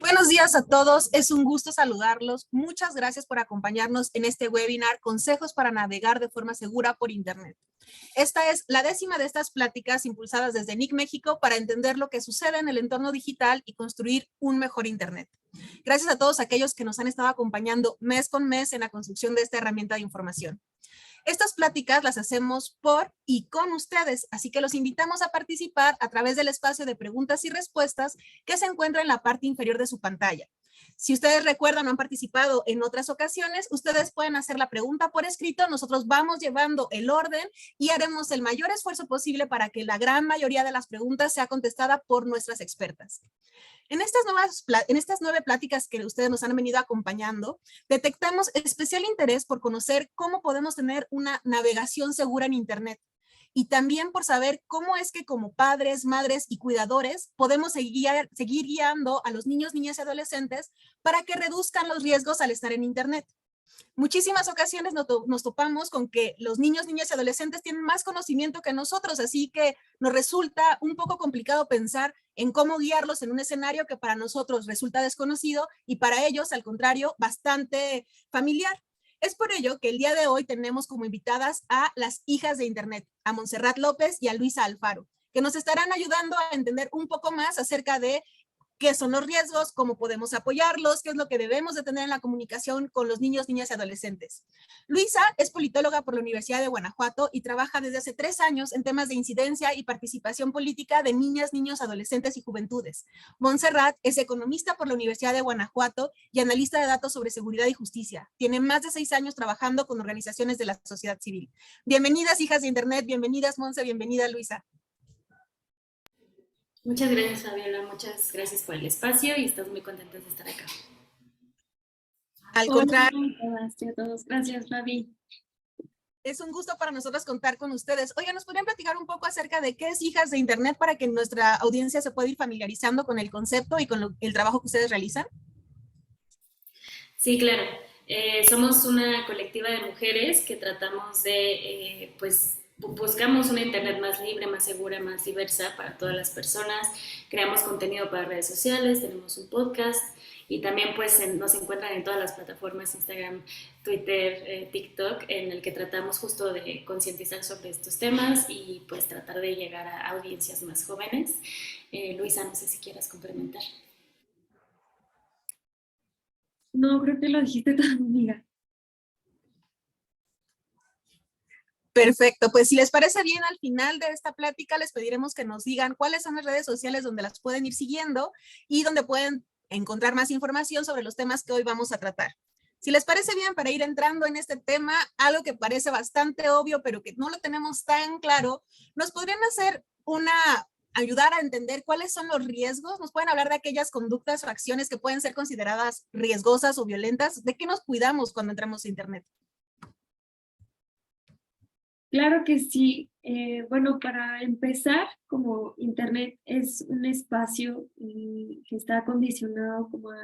Buenos días a todos, es un gusto saludarlos. Muchas gracias por acompañarnos en este webinar Consejos para navegar de forma segura por Internet. Esta es la 10ª de estas pláticas impulsadas desde NIC México para entender lo que sucede en el entorno digital y construir un mejor Internet. Gracias a todos aquellos que nos han estado acompañando mes con mes en la construcción de esta herramienta de información. Estas pláticas las hacemos por y con ustedes, así que los invitamos a participar a través del espacio de preguntas y respuestas que se encuentra en la parte inferior de su pantalla. Si ustedes recuerdan o han participado en otras ocasiones, ustedes pueden hacer la pregunta por escrito, nosotros vamos llevando el orden y haremos el mayor esfuerzo posible para que la gran mayoría de las preguntas sea contestada por nuestras expertas. En estas 9 pláticas que ustedes nos han venido acompañando, detectamos especial interés por conocer cómo podemos tener una navegación segura en Internet y también por saber cómo es que como padres, madres y cuidadores podemos seguir guiando a los niños, niñas y adolescentes para que reduzcan los riesgos al estar en Internet. Muchísimas ocasiones nos topamos con que los niños, niñas y adolescentes tienen más conocimiento que nosotros, así que nos resulta un poco complicado pensar en cómo guiarlos en un escenario que para nosotros resulta desconocido y para ellos, al contrario, bastante familiar. Es por ello que el día de hoy tenemos como invitadas a las hijas de Internet, a Montserrat López y a Luisa Alfaro, que nos estarán ayudando a entender un poco más acerca de qué son los riesgos, cómo podemos apoyarlos, qué es lo que debemos de tener en la comunicación con los niños, niñas y adolescentes. Luisa es politóloga por la Universidad de Guanajuato y trabaja desde hace 3 años en temas de incidencia y participación política de niñas, niños, adolescentes y juventudes. Montserrat es economista por la Universidad de Guanajuato y analista de datos sobre seguridad y justicia. Tiene más de 6 años trabajando con organizaciones de la sociedad civil. Bienvenidas, hijas de Internet, bienvenidas, Monse, bienvenida, Luisa. Muchas gracias, Fabiola, muchas gracias por el espacio y estamos muy contentos de estar acá. Al contrario. Hola a todos, gracias, Fabi. Es un gusto para nosotros contar con ustedes. Oigan, ¿nos podrían platicar un poco acerca de qué es Hijas de Internet para que nuestra audiencia se pueda ir familiarizando con el concepto y con el trabajo que ustedes realizan? Sí, claro. Somos una colectiva de mujeres que tratamos de, buscamos una Internet más libre, más segura, más diversa para todas las personas. Creamos contenido para redes sociales, tenemos un podcast y también pues nos encuentran en todas las plataformas, Instagram, Twitter, TikTok, en el que tratamos justo de concientizar sobre estos temas y pues tratar de llegar a audiencias más jóvenes. Luisa, no sé si quieras complementar. No, creo que lo dijiste todo, amiga. Perfecto, pues si les parece bien, al final de esta plática les pediremos que nos digan cuáles son las redes sociales donde las pueden ir siguiendo y donde pueden encontrar más información sobre los temas que hoy vamos a tratar. Si les parece bien, para ir entrando en este tema, algo que parece bastante obvio, pero que no lo tenemos tan claro, ¿nos podrían ayudar a entender cuáles son los riesgos? ¿Nos pueden hablar de aquellas conductas o acciones que pueden ser consideradas riesgosas o violentas? ¿De qué nos cuidamos cuando entramos a Internet? Claro que sí. Bueno, para empezar, como Internet es un espacio que está acondicionado como a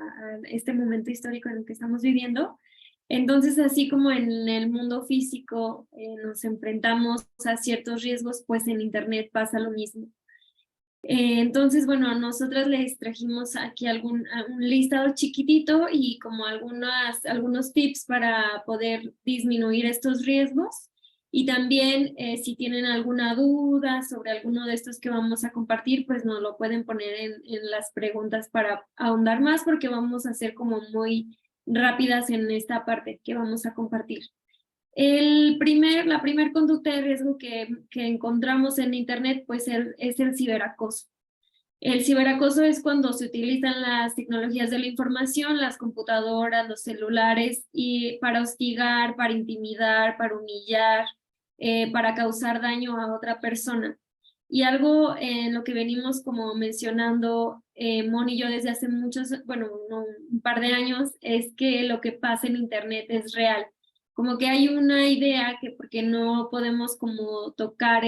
este momento histórico en el que estamos viviendo, entonces así como en el mundo físico nos enfrentamos a ciertos riesgos, pues en Internet pasa lo mismo. Entonces, bueno, nosotras les trajimos aquí un listado chiquitito y como algunos tips para poder disminuir estos riesgos. Y también si tienen alguna duda sobre alguno de estos que vamos a compartir, pues nos lo pueden poner en las preguntas para ahondar más, porque vamos a ser como muy rápidas en esta parte que vamos a compartir. La primer conducta de riesgo que encontramos en Internet pues es el ciberacoso. El ciberacoso es cuando se utilizan las tecnologías de la información, las computadoras, los celulares, y para hostigar, para intimidar, para humillar, para causar daño a otra persona. Y algo en lo que venimos como mencionando Mon y yo desde hace un par de años, es que lo que pasa en Internet es real. Como que hay una idea que porque no podemos como tocar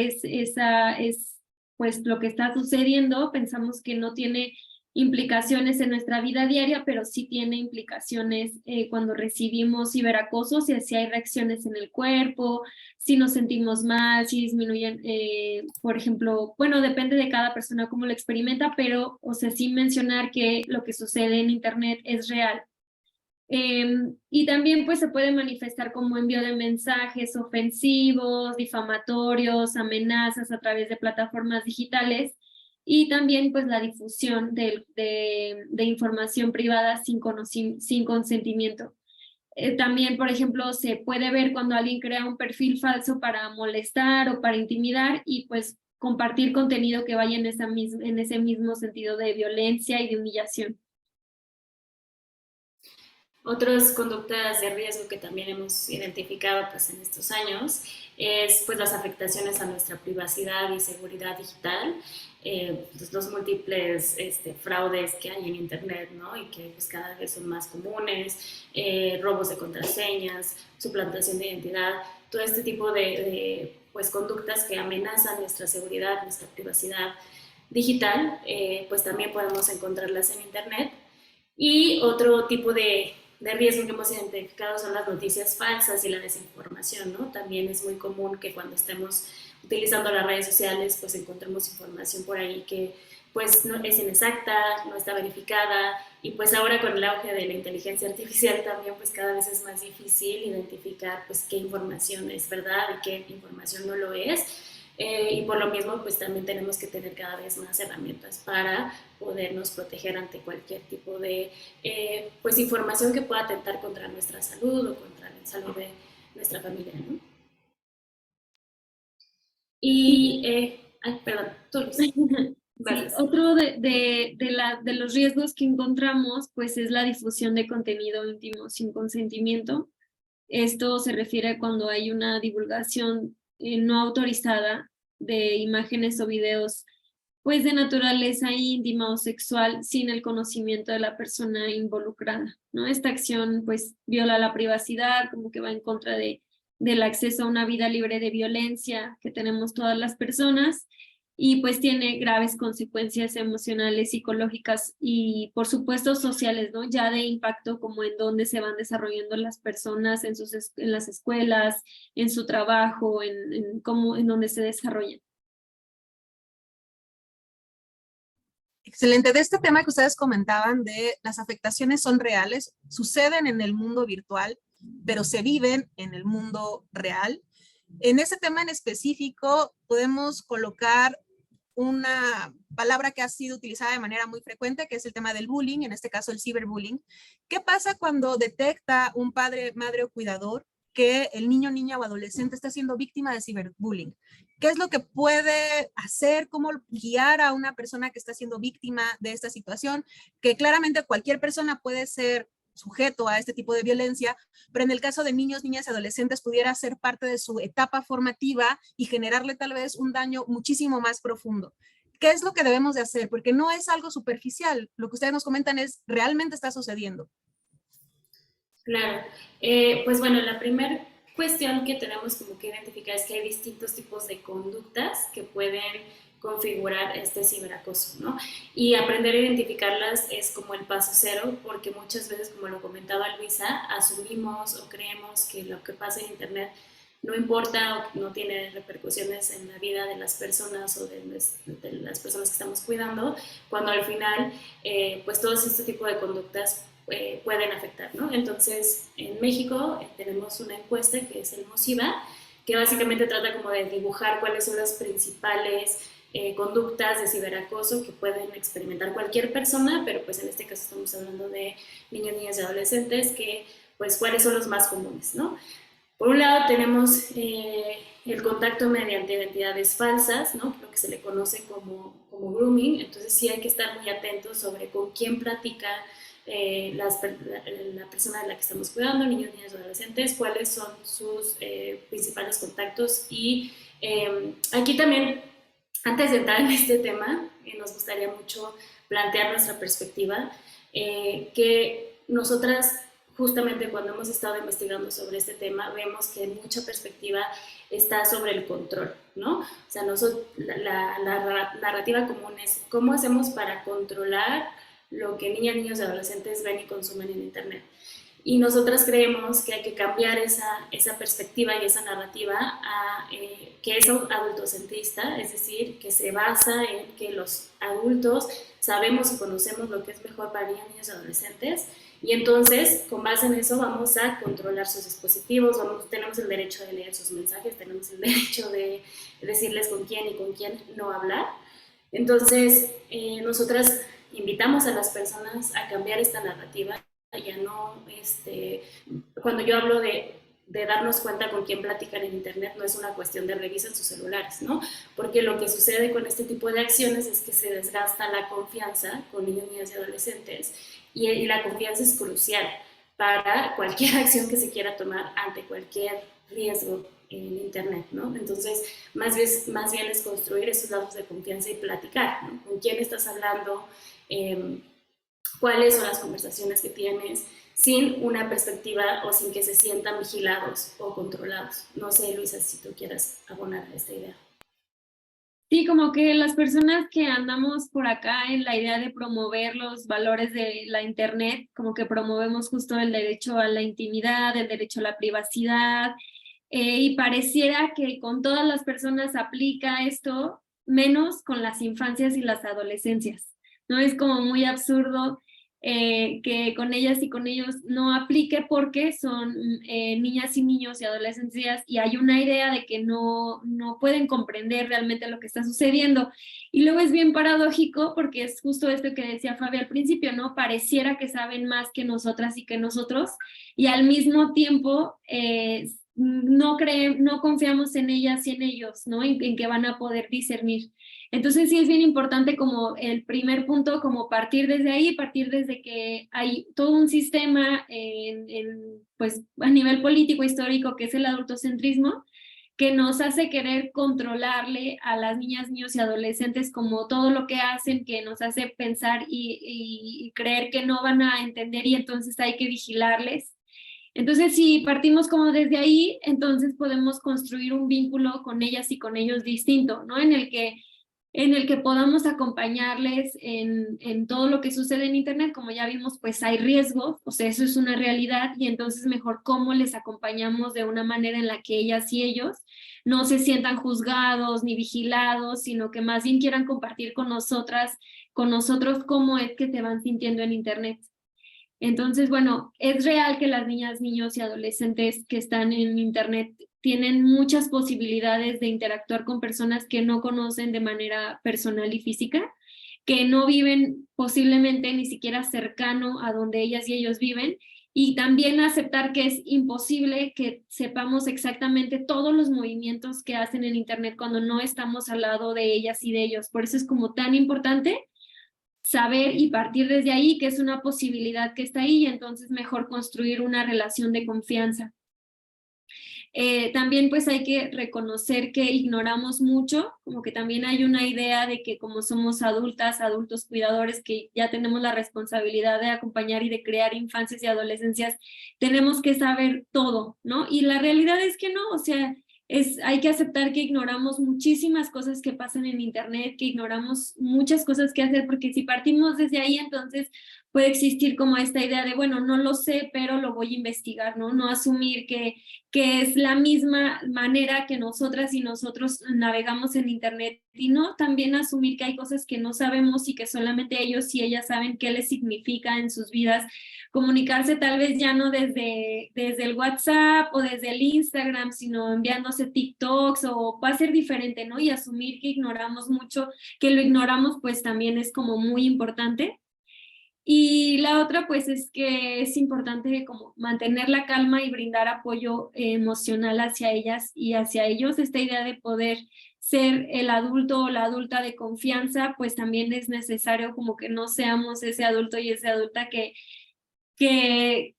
pues lo que está sucediendo, pensamos que no tiene implicaciones en nuestra vida diaria, pero sí tiene implicaciones cuando recibimos ciberacoso, si hay reacciones en el cuerpo, si nos sentimos mal, si disminuyen, por ejemplo, bueno, depende de cada persona cómo lo experimenta, pero, o sea, sí mencionar que lo que sucede en Internet es real. Y también pues se puede manifestar como envío de mensajes ofensivos, difamatorios, amenazas a través de plataformas digitales y también pues la difusión de información privada sin consentimiento. También, por ejemplo, se puede ver cuando alguien crea un perfil falso para molestar o para intimidar y pues compartir contenido que vaya en ese mismo sentido de violencia y de humillación. Otras conductas de riesgo que también hemos identificado pues, en estos años es pues, las afectaciones a nuestra privacidad y seguridad digital, pues, los múltiples fraudes que hay en Internet, ¿no? Y que pues, cada vez son más comunes, robos de contraseñas, suplantación de identidad, todo este tipo de pues, conductas que amenazan nuestra seguridad, nuestra privacidad digital, pues también podemos encontrarlas en Internet. Y otro tipo de riesgo que hemos identificado son las noticias falsas y la desinformación, ¿no? También es muy común que cuando estemos utilizando las redes sociales, pues encontremos información por ahí que pues no, es inexacta, no está verificada y pues ahora con el auge de la inteligencia artificial también pues cada vez es más difícil identificar pues qué información es verdad y qué información no lo es. Y por lo mismo, pues también tenemos que tener cada vez más herramientas para podernos proteger ante cualquier tipo de pues información que pueda atentar contra nuestra salud o contra la salud de nuestra familia, ¿no? Y, ay, perdón, tú, Luis. Sí, otro de los riesgos que encontramos pues es la difusión de contenido íntimo sin consentimiento. Esto se refiere cuando hay una divulgación no autorizada de imágenes o videos pues de naturaleza íntima o sexual sin el conocimiento de la persona involucrada, ¿no? Esta acción pues viola la privacidad, como que va en contra del acceso a una vida libre de violencia que tenemos todas las personas y pues tiene graves consecuencias emocionales, psicológicas y por supuesto sociales, ¿no? Ya de impacto como en dónde se van desarrollando las personas en las escuelas, en su trabajo, en dónde se desarrollan. Excelente. De este tema que ustedes comentaban de las afectaciones son reales, suceden en el mundo virtual, pero se viven en el mundo real. En ese tema en específico podemos colocar una palabra que ha sido utilizada de manera muy frecuente, que es el tema del bullying, en este caso el ciberbullying. ¿Qué pasa cuando detecta un padre, madre o cuidador que el niño, niña o adolescente está siendo víctima de ciberbullying? ¿Qué es lo que puede hacer? ¿Cómo guiar a una persona que está siendo víctima de esta situación? Que claramente cualquier persona puede ser sujeto a este tipo de violencia, pero en el caso de niños, niñas y adolescentes pudiera ser parte de su etapa formativa y generarle tal vez un daño muchísimo más profundo. ¿Qué es lo que debemos de hacer? Porque no es algo superficial. Lo que ustedes nos comentan es realmente está sucediendo. Claro, pues bueno, la primera cuestión que tenemos como que identificar es que hay distintos tipos de conductas que pueden configurar este ciberacoso, ¿no? Y aprender a identificarlas es como el paso cero, porque muchas veces, como lo comentaba Luisa, asumimos o creemos que lo que pasa en Internet no importa o no tiene repercusiones en la vida de las personas o de las personas que estamos cuidando, cuando al final, pues todo este tipo de conductas pueden afectar, ¿no? Entonces, en México tenemos una encuesta que es el MOSIVA, que básicamente trata como de dibujar cuáles son las principales conductas de ciberacoso que pueden experimentar cualquier persona, pero pues en este caso estamos hablando de niños, niñas y adolescentes, que pues cuáles son los más comunes, ¿no? Por un lado tenemos el contacto mediante identidades falsas, ¿no? Lo que se le conoce como grooming, entonces sí hay que estar muy atentos sobre con quién practica la persona de la que estamos cuidando, niños, niñas, adolescentes, cuáles son sus principales contactos. Y aquí también, antes de entrar en este tema, nos gustaría mucho plantear nuestra perspectiva, que nosotras justamente cuando hemos estado investigando sobre este tema, vemos que mucha perspectiva está sobre el control, ¿no? O sea, la narrativa común es cómo hacemos para controlar lo que niñas, niños y adolescentes ven y consumen en Internet. Y nosotras creemos que hay que cambiar esa perspectiva y esa narrativa que es adultocentrista, es decir, que se basa en que los adultos sabemos y conocemos lo que es mejor para niñas, niños y adolescentes, y entonces, con base en eso, vamos a controlar sus dispositivos, tenemos el derecho de leer sus mensajes, tenemos el derecho de decirles con quién y con quién no hablar. Entonces, nosotras invitamos a las personas a cambiar esta narrativa. Ya no, cuando yo hablo de darnos cuenta con quién platican en Internet, no es una cuestión de revisan sus celulares, ¿no? Porque lo que sucede con este tipo de acciones es que se desgasta la confianza con niños, niñas y adolescentes, y la confianza es crucial para cualquier acción que se quiera tomar ante cualquier riesgo en Internet, ¿no? Entonces, más bien es construir esos lazos de confianza y platicar, ¿no? ¿Con quién estás hablando? ¿Cuáles son las conversaciones que tienes? Sin una perspectiva o sin que se sientan vigilados o controlados. No sé, Luisa, si tú quieras abonar a esta idea. Sí, como que las personas que andamos por acá en la idea de promover los valores de la Internet, como que promovemos justo el derecho a la intimidad, el derecho a la privacidad, y pareciera que con todas las personas aplica esto, menos con las infancias y las adolescencias, ¿no? Es como muy absurdo que con ellas y con ellos no aplique porque son niñas y niños y adolescencias, y hay una idea de que no pueden comprender realmente lo que está sucediendo. Y luego es bien paradójico porque es justo esto que decía Fabi al principio, ¿no? Pareciera que saben más que nosotras y que nosotros, y al mismo tiempo no confiamos en ellas y en ellos, ¿no? En que van a poder discernir. Entonces sí es bien importante como el primer punto, como partir desde ahí, partir desde que hay todo un sistema pues a nivel político histórico que es el adultocentrismo, que nos hace querer controlarle a las niñas, niños y adolescentes como todo lo que hacen, que nos hace pensar y creer que no van a entender, y entonces hay que vigilarles. Entonces, si partimos como desde ahí, entonces podemos construir un vínculo con ellas y con ellos distinto, ¿no? En el que podamos acompañarles en todo lo que sucede en Internet. Como ya vimos, pues hay riesgos, o sea, eso es una realidad, y entonces mejor cómo les acompañamos de una manera en la que ellas y ellos no se sientan juzgados ni vigilados, sino que más bien quieran compartir con nosotros cómo es que se van sintiendo en Internet. Entonces, bueno, es real que las niñas, niños y adolescentes que están en Internet tienen muchas posibilidades de interactuar con personas que no conocen de manera personal y física, que no viven posiblemente ni siquiera cercano a donde ellas y ellos viven, y también aceptar que es imposible que sepamos exactamente todos los movimientos que hacen en Internet cuando no estamos al lado de ellas y de ellos. Por eso es como tan importante saber y partir desde ahí, que es una posibilidad que está ahí, y entonces mejor construir una relación de confianza. También pues hay que reconocer que ignoramos mucho, como que también hay una idea de que como somos adultas, adultos cuidadores, que ya tenemos la responsabilidad de acompañar y de crear infancias y adolescencias, tenemos que saber todo, ¿no? Y la realidad es que no, o sea, hay que aceptar que ignoramos muchísimas cosas que pasan en Internet, que ignoramos muchas cosas que hacer, porque si partimos desde ahí, entonces puede existir como esta idea de, bueno, no lo sé, pero lo voy a investigar, ¿no? No asumir que es la misma manera que nosotras y nosotros navegamos en Internet, y no también asumir que hay cosas que no sabemos y que solamente ellos y ellas saben qué les significa en sus vidas. Comunicarse tal vez ya no desde el WhatsApp o desde el Instagram, sino enviándose TikToks, o va a ser diferente, ¿no? Y asumir que ignoramos mucho, que lo ignoramos, pues también es como muy importante. Y la otra, pues, es que es importante como mantener la calma y brindar apoyo emocional hacia ellas y hacia ellos. Esta idea de poder ser el adulto o la adulta de confianza, pues también es necesario como que no seamos ese adulto y esa adulta que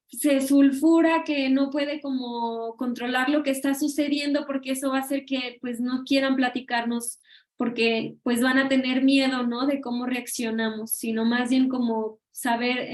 se sulfura, que no puede como controlar lo que está sucediendo, porque eso va a hacer que pues no quieran platicarnos, porque pues van a tener miedo, ¿no? De cómo reaccionamos, sino más bien como saber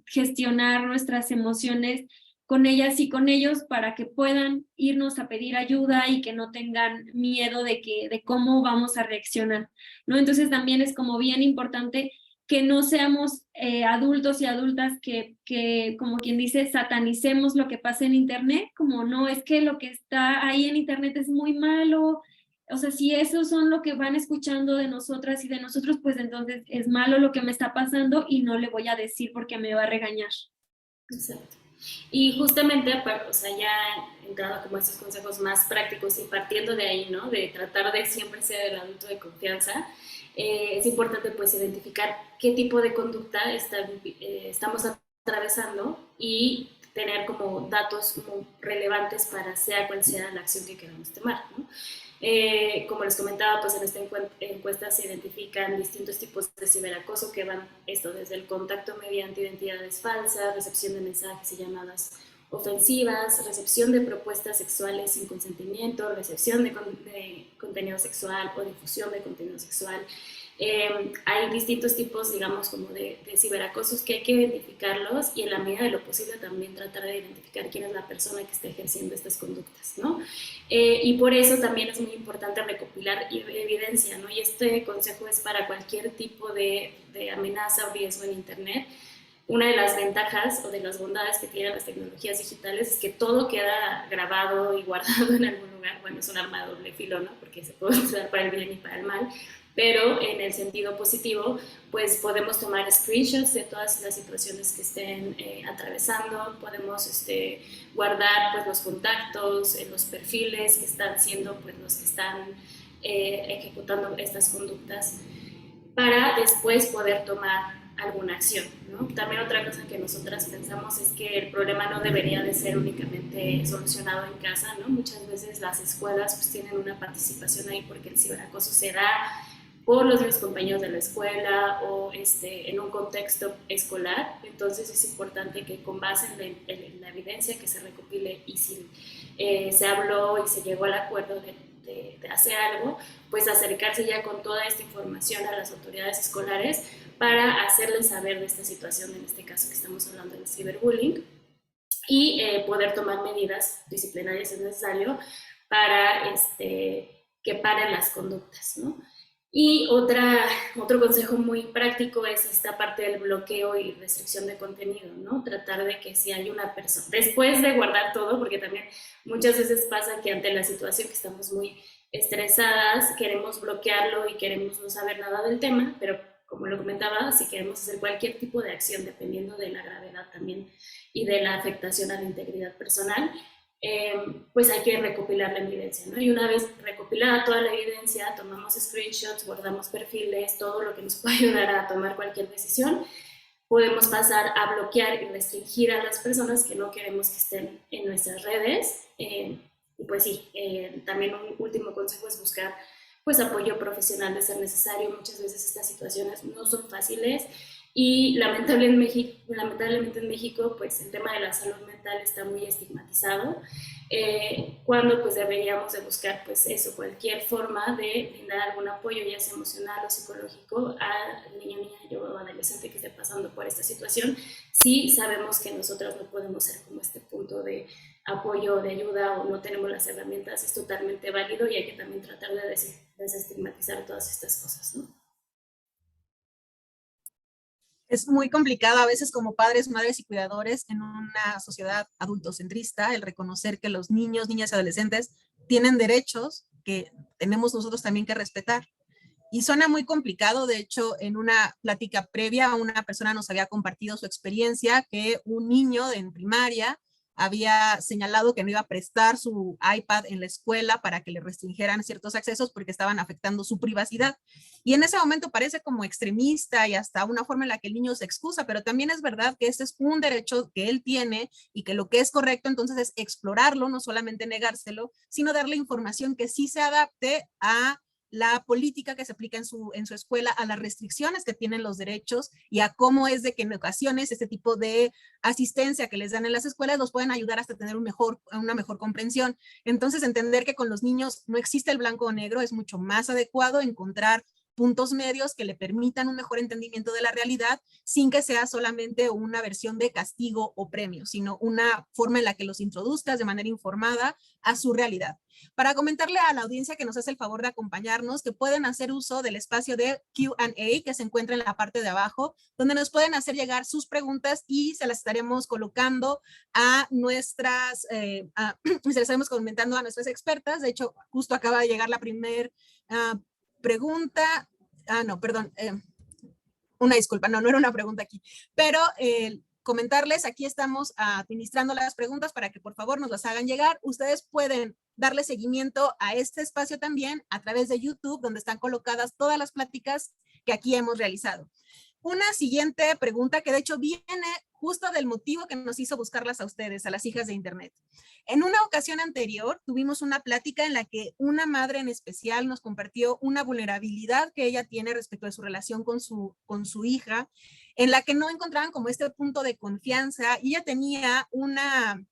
gestionar nuestras emociones con ellas y con ellos, para que puedan irnos a pedir ayuda y que no tengan miedo de cómo vamos a reaccionar, ¿no? Entonces también es como bien importante que no seamos adultos y adultas que, como quien dice, satanicemos lo que pasa en Internet, como no, es que lo que está ahí en Internet es muy malo. O sea, si esos son lo que van escuchando de nosotras y de nosotros, pues entonces es malo lo que me está pasando y no le voy a decir porque me va a regañar. Exacto. Y justamente, o sea, ya entrado como a estos consejos más prácticos y partiendo de ahí, ¿no? De tratar de siempre ser el adulto de confianza, es importante pues identificar qué tipo de conducta estamos atravesando y tener como datos como relevantes para sea cual sea la acción que queramos tomar, ¿no? Como les comentaba, pues en esta encuesta se identifican distintos tipos de ciberacoso que van esto desde el contacto mediante identidades falsas, recepción de mensajes y llamadas ofensivas, recepción de propuestas sexuales sin consentimiento, recepción de contenido sexual o difusión de contenido sexual. Hay distintos tipos, digamos, como de ciberacosos que hay que identificarlos y en la medida de lo posible también tratar de identificar quién es la persona que está ejerciendo estas conductas, ¿no? Y por eso también es muy importante recopilar evidencia, ¿no? Y este consejo es para cualquier tipo de amenaza o riesgo en Internet. Una de las ventajas o de las bondades que tienen las tecnologías digitales es que todo queda grabado y guardado en algún lugar. Bueno, es un arma de doble filo, ¿no? Porque se puede usar para el bien y para el mal, pero en el sentido positivo, pues podemos tomar screenshots de todas las situaciones que estén atravesando, podemos guardar pues los contactos, los perfiles que están siendo pues los que están ejecutando estas conductas para después poder tomar alguna acción, ¿no? También otra cosa que nosotras pensamos es que el problema no debería de ser únicamente solucionado en casa, ¿no? Muchas veces las escuelas pues tienen una participación ahí porque el ciberacoso se da por los mismos compañeros de la escuela o en un contexto escolar. Entonces es importante que con base en la evidencia que se recopile y si se habló y se llegó al acuerdo de hacer algo, pues acercarse ya con toda esta información a las autoridades escolares para hacerles saber de esta situación, en este caso que estamos hablando del ciberbullying, y poder tomar medidas disciplinarias si es necesario para que paren las conductas, ¿no? Y otro consejo muy práctico es esta parte del bloqueo y restricción de contenido, ¿no? Tratar de que si hay una persona, después de guardar todo, porque también muchas veces pasa que ante la situación que estamos muy estresadas, queremos bloquearlo y queremos no saber nada del tema, pero como lo comentaba, si queremos hacer cualquier tipo de acción, dependiendo de la gravedad también y de la afectación a la integridad personal, pues hay que recopilar la evidencia, ¿no? Y una vez recopilada toda la evidencia, tomamos screenshots, guardamos perfiles, todo lo que nos puede ayudar a tomar cualquier decisión, podemos pasar a bloquear y restringir a las personas que no queremos que estén en nuestras redes. Y pues sí, también un último consejo es buscar pues apoyo profesional de ser necesario. Muchas veces estas situaciones no son fáciles y lamentablemente en México pues el tema de la salud mental está muy estigmatizado, cuando pues deberíamos de buscar pues eso, cualquier forma de brindar algún apoyo, ya sea emocional o psicológico, al niño, niña o adolescente que esté pasando por esta situación, si sabemos que nosotros no podemos ser como este punto de apoyo, de ayuda o no tenemos las herramientas, es totalmente válido y hay que también tratar de desestigmatizar todas estas cosas, ¿no? Es muy complicado a veces como padres, madres y cuidadores en una sociedad adultocentrista el reconocer que los niños, niñas y adolescentes tienen derechos que tenemos nosotros también que respetar. Y suena muy complicado, de hecho, en una plática previa, una persona nos había compartido su experiencia que un niño en primaria había señalado que no iba a prestar su iPad en la escuela para que le restringieran ciertos accesos porque estaban afectando su privacidad. Y en ese momento parece como extremista y hasta una forma en la que el niño se excusa, pero también es verdad que este es un derecho que él tiene y que lo que es correcto entonces es explorarlo, no solamente negárselo, sino darle información que sí se adapte a la política que se aplica en su escuela, a las restricciones que tienen los derechos y a cómo es de que en ocasiones este tipo de asistencia que les dan en las escuelas los pueden ayudar hasta tener una mejor comprensión. Entonces, entender que con los niños no existe el blanco o negro, es mucho más adecuado encontrar puntos medios que le permitan un mejor entendimiento de la realidad sin que sea solamente una versión de castigo o premio, sino una forma en la que los introduzcas de manera informada a su realidad. Para comentarle a la audiencia que nos hace el favor de acompañarnos, que pueden hacer uso del espacio de Q&A que se encuentra en la parte de abajo, donde nos pueden hacer llegar sus preguntas y se las estaremos colocando a nuestras, se las estaremos comentando a nuestras expertas. De hecho, justo acaba de llegar la primera pregunta. No, perdón. Una disculpa, no era una pregunta aquí. Pero comentarles, aquí estamos administrando las preguntas para que por favor nos las hagan llegar. Ustedes pueden darle seguimiento a este espacio también a través de YouTube, donde están colocadas todas las pláticas que aquí hemos realizado. Una siguiente pregunta que de hecho viene justo del motivo que nos hizo buscarlas a ustedes, a las hijas de Internet. En una ocasión anterior tuvimos una plática en la que una madre en especial nos compartió una vulnerabilidad que ella tiene respecto de su relación con su hija, en la que no encontraban como este punto de confianza y ella tenía una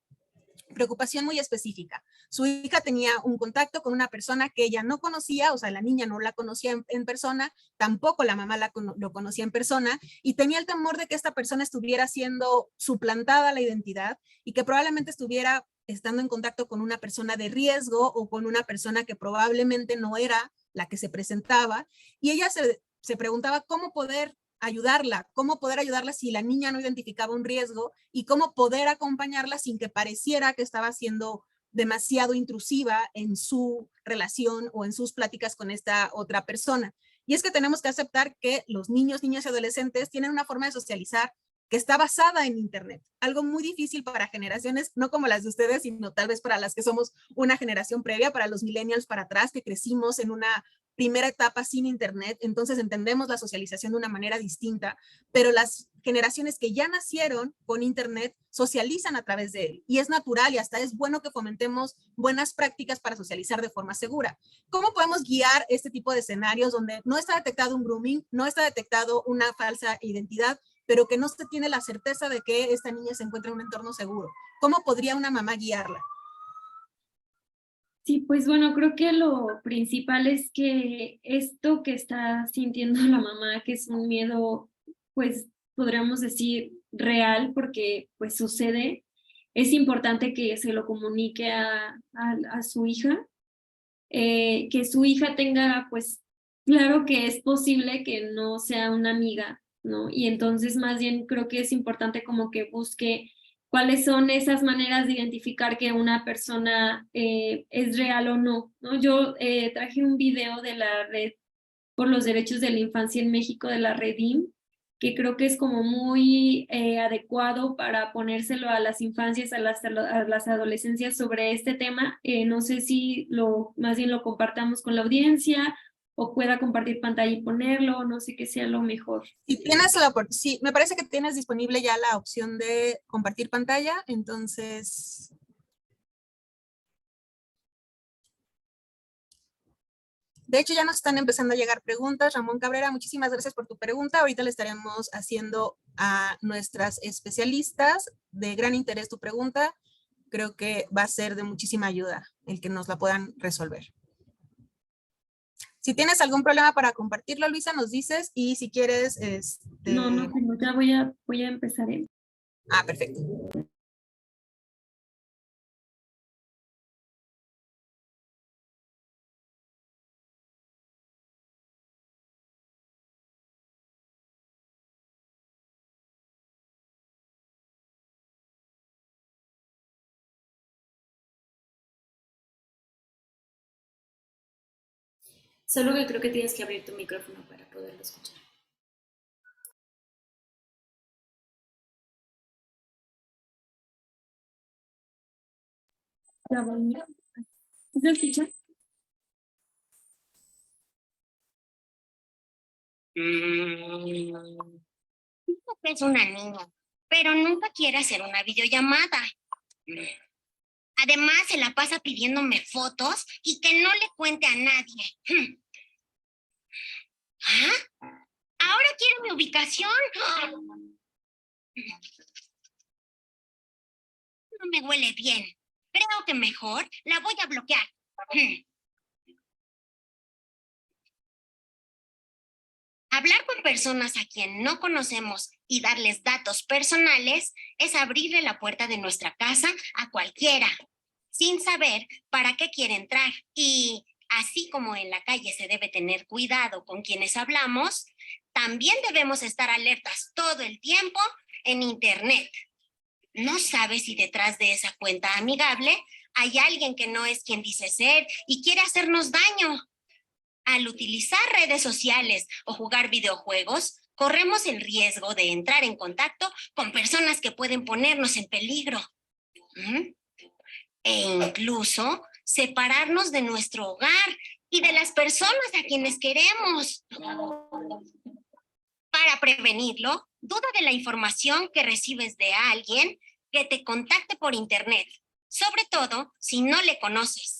preocupación muy específica. Su hija tenía un contacto con una persona que ella no conocía, o sea, la niña no la conocía en persona, tampoco la mamá lo conocía en persona, y tenía el temor de que esta persona estuviera siendo suplantada la identidad y que probablemente estuviera estando en contacto con una persona de riesgo o con una persona que probablemente no era la que se presentaba, y ella se preguntaba cómo poder ayudarla, cómo poder ayudarla si la niña no identificaba un riesgo y cómo poder acompañarla sin que pareciera que estaba siendo demasiado intrusiva en su relación o en sus pláticas con esta otra persona. Y es que tenemos que aceptar que los niños, niñas y adolescentes tienen una forma de socializar que está basada en Internet. Algo muy difícil para generaciones, no como las de ustedes, sino tal vez para las que somos una generación previa, para los millennials para atrás, que crecimos en una primera etapa sin Internet, entonces entendemos la socialización de una manera distinta, pero las generaciones que ya nacieron con Internet socializan a través de él y es natural y hasta es bueno que fomentemos buenas prácticas para socializar de forma segura. ¿Cómo podemos guiar este tipo de escenarios donde no está detectado un grooming, no está detectado una falsa identidad, pero que no se tiene la certeza de que esta niña se encuentra en un entorno seguro? ¿Cómo podría una mamá guiarla? Sí, pues bueno, creo que lo principal es que esto que está sintiendo la mamá, que es un miedo, pues podríamos decir real, porque pues sucede, es importante que se lo comunique a su hija, que su hija tenga, pues claro que es posible que no sea una amiga, ¿no? Y entonces más bien creo que es importante como que busque cuáles son esas maneras de identificar que una persona es real o no, ¿no? Yo traje un video de la Red por los Derechos de la Infancia en México, de la Redim, que creo que es como muy adecuado para ponérselo a las infancias, a las adolescencias sobre este tema. No sé si más bien lo compartamos con la audiencia o pueda compartir pantalla y ponerlo, no sé qué sea lo mejor. Si tienes sí, me parece que tienes disponible ya la opción de compartir pantalla, entonces de hecho ya nos están empezando a llegar preguntas. Ramón Cabrera, muchísimas gracias por tu pregunta. Ahorita le estaremos haciendo a nuestras especialistas. De gran interés tu pregunta. Creo que va a ser de muchísima ayuda el que nos la puedan resolver. Si tienes algún problema para compartirlo, Luisa, nos dices, y si quieres... No tengo, ya voy a empezar. Perfecto. Solo que creo que tienes que abrir tu micrófono para poderlo escuchar. ¿Se escucha? Es una niña, pero nunca quiere hacer una videollamada. Además, se la pasa pidiéndome fotos y que no le cuente a nadie. ¿Ah? Ahora quiere mi ubicación. No me huele bien. Creo que mejor la voy a bloquear. Hablar con personas a quien no conocemos y darles datos personales es abrirle la puerta de nuestra casa a cualquiera, sin saber para qué quiere entrar. Y así como en la calle se debe tener cuidado con quienes hablamos, también debemos estar alertas todo el tiempo en Internet. No sabes si detrás de esa cuenta amigable hay alguien que no es quien dice ser y quiere hacernos daño. Al utilizar redes sociales o jugar videojuegos, corremos el riesgo de entrar en contacto con personas que pueden ponernos en peligro. ¿Mm? E incluso separarnos de nuestro hogar y de las personas a quienes queremos. Para prevenirlo, duda de la información que recibes de alguien que te contacte por internet, sobre todo si no le conoces.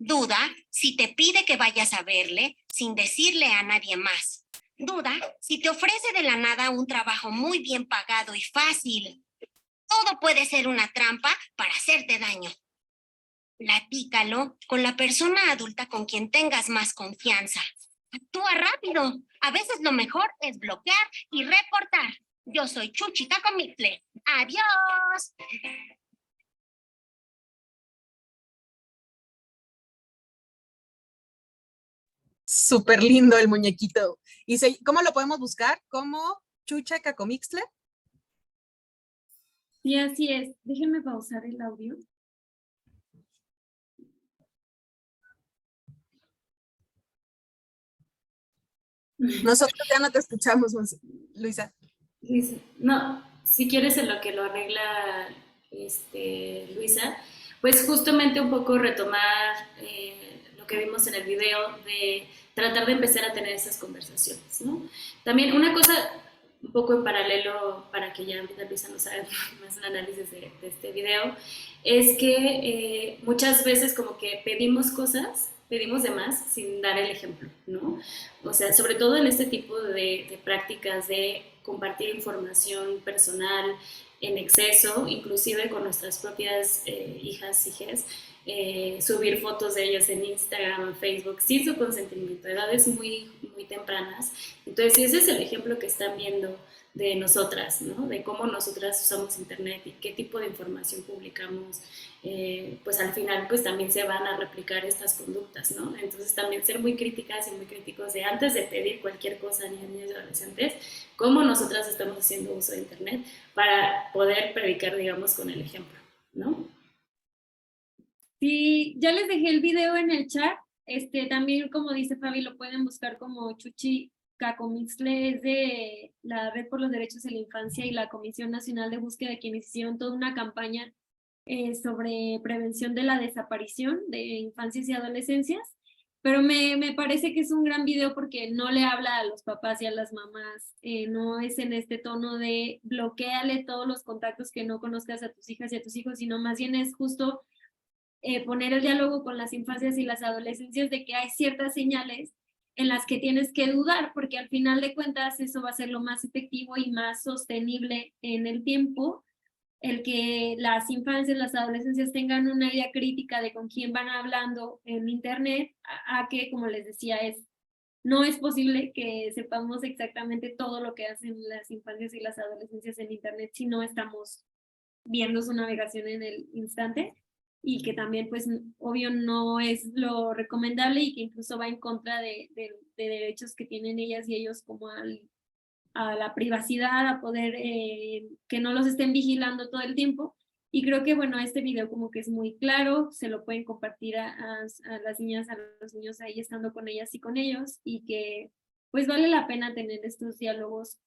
Duda si te pide que vayas a verle sin decirle a nadie más. Duda si te ofrece de la nada un trabajo muy bien pagado y fácil. Todo puede ser una trampa para hacerte daño. Platícalo con la persona adulta con quien tengas más confianza. Actúa rápido. A veces lo mejor es bloquear y reportar. Yo soy Chuchi Cacomitle. ¡Adiós! Súper lindo el muñequito. ¿Y cómo lo podemos buscar? ¿Como Chucha Cacomixtle? Sí, así es. Déjenme pausar el audio. Nosotros ya no te escuchamos, Luisa. No, si quieres en lo que lo arregla Luisa, pues justamente un poco retomar lo que vimos en el video de tratar de empezar a tener esas conversaciones, ¿no? También una cosa un poco en paralelo para que ya Luisa nos haga más un análisis de este video, es que muchas veces como que pedimos cosas, pedimos de más sin dar el ejemplo, ¿no? O sea, sobre todo en este tipo de prácticas de compartir información personal en exceso, inclusive con nuestras propias hijas, hijes, subir fotos de ellas en Instagram, en Facebook, sin su consentimiento, edades muy, muy tempranas. Entonces, si ese es el ejemplo que están viendo de nosotras, ¿no? De cómo nosotras usamos internet y qué tipo de información publicamos, pues al final pues también se van a replicar estas conductas, ¿no? Entonces también ser muy críticas y muy críticos de antes de pedir cualquier cosa a niños y adolescentes, cómo nosotras estamos haciendo uso de internet para poder predicar, digamos, con el ejemplo, ¿no? Sí, ya les dejé el video en el chat. También, como dice Fabi, lo pueden buscar como Chuchi Cacomixtle, es de la Red por los Derechos de la Infancia y la Comisión Nacional de Búsqueda, de quienes hicieron toda una campaña sobre prevención de la desaparición de infancias y adolescencias. Pero me parece que es un gran video porque no le habla a los papás y a las mamás, no es en este tono de bloqueale todos los contactos que no conozcas a tus hijas y a tus hijos, sino más bien es justo poner el diálogo con las infancias y las adolescencias de que hay ciertas señales en las que tienes que dudar, porque al final de cuentas eso va a ser lo más efectivo y más sostenible en el tiempo, el que las infancias, las adolescencias tengan una idea crítica de con quién van hablando en internet, a que, como les decía, no es posible que sepamos exactamente todo lo que hacen las infancias y las adolescencias en internet si no estamos viendo su navegación en el instante, y que también pues obvio no es lo recomendable y que incluso va en contra de derechos que tienen ellas y ellos como a la privacidad, a poder que no los estén vigilando todo el tiempo. Y creo que bueno, este video como que es muy claro, se lo pueden compartir a las niñas, a los niños ahí estando con ellas y con ellos, y que pues vale la pena tener estos diálogos,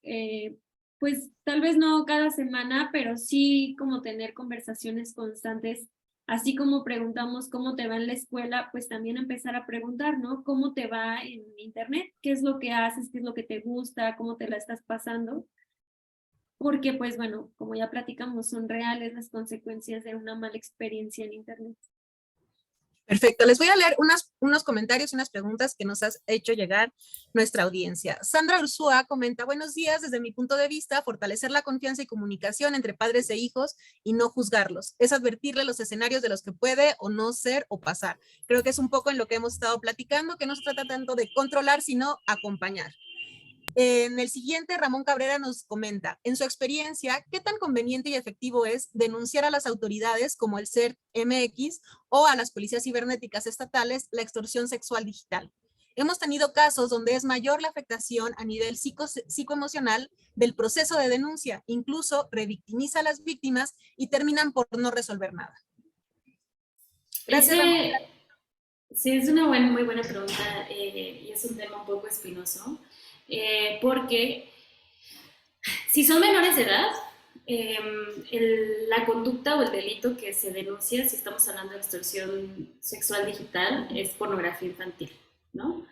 pues tal vez no cada semana, pero sí como tener conversaciones constantes. Así como preguntamos cómo te va en la escuela, pues también empezar a preguntar, ¿no? ¿Cómo te va en internet? ¿Qué es lo que haces? ¿Qué es lo que te gusta? ¿Cómo te la estás pasando? Porque, pues bueno, como ya platicamos, son reales las consecuencias de una mala experiencia en internet. Perfecto, les voy a leer unos comentarios y unas preguntas que nos has hecho llegar nuestra audiencia. Sandra Ursúa comenta, buenos días, desde mi punto de vista, fortalecer la confianza y comunicación entre padres e hijos y no juzgarlos, es advertirle los escenarios de los que puede o no ser o pasar. Creo que es un poco en lo que hemos estado platicando, que no se trata tanto de controlar, sino acompañar. En el siguiente, Ramón Cabrera nos comenta, en su experiencia, ¿qué tan conveniente y efectivo es denunciar a las autoridades como el CERT-MX o a las policías cibernéticas estatales la extorsión sexual digital? Hemos tenido casos donde es mayor la afectación a nivel psicoemocional del proceso de denuncia, incluso revictimiza a las víctimas y terminan por no resolver nada. Gracias, Ramón. Sí, es una muy buena pregunta y es un tema un poco espinoso. Porque si son menores de edad, la conducta o el delito que se denuncia, si estamos hablando de extorsión sexual digital, es pornografía infantil, ¿no?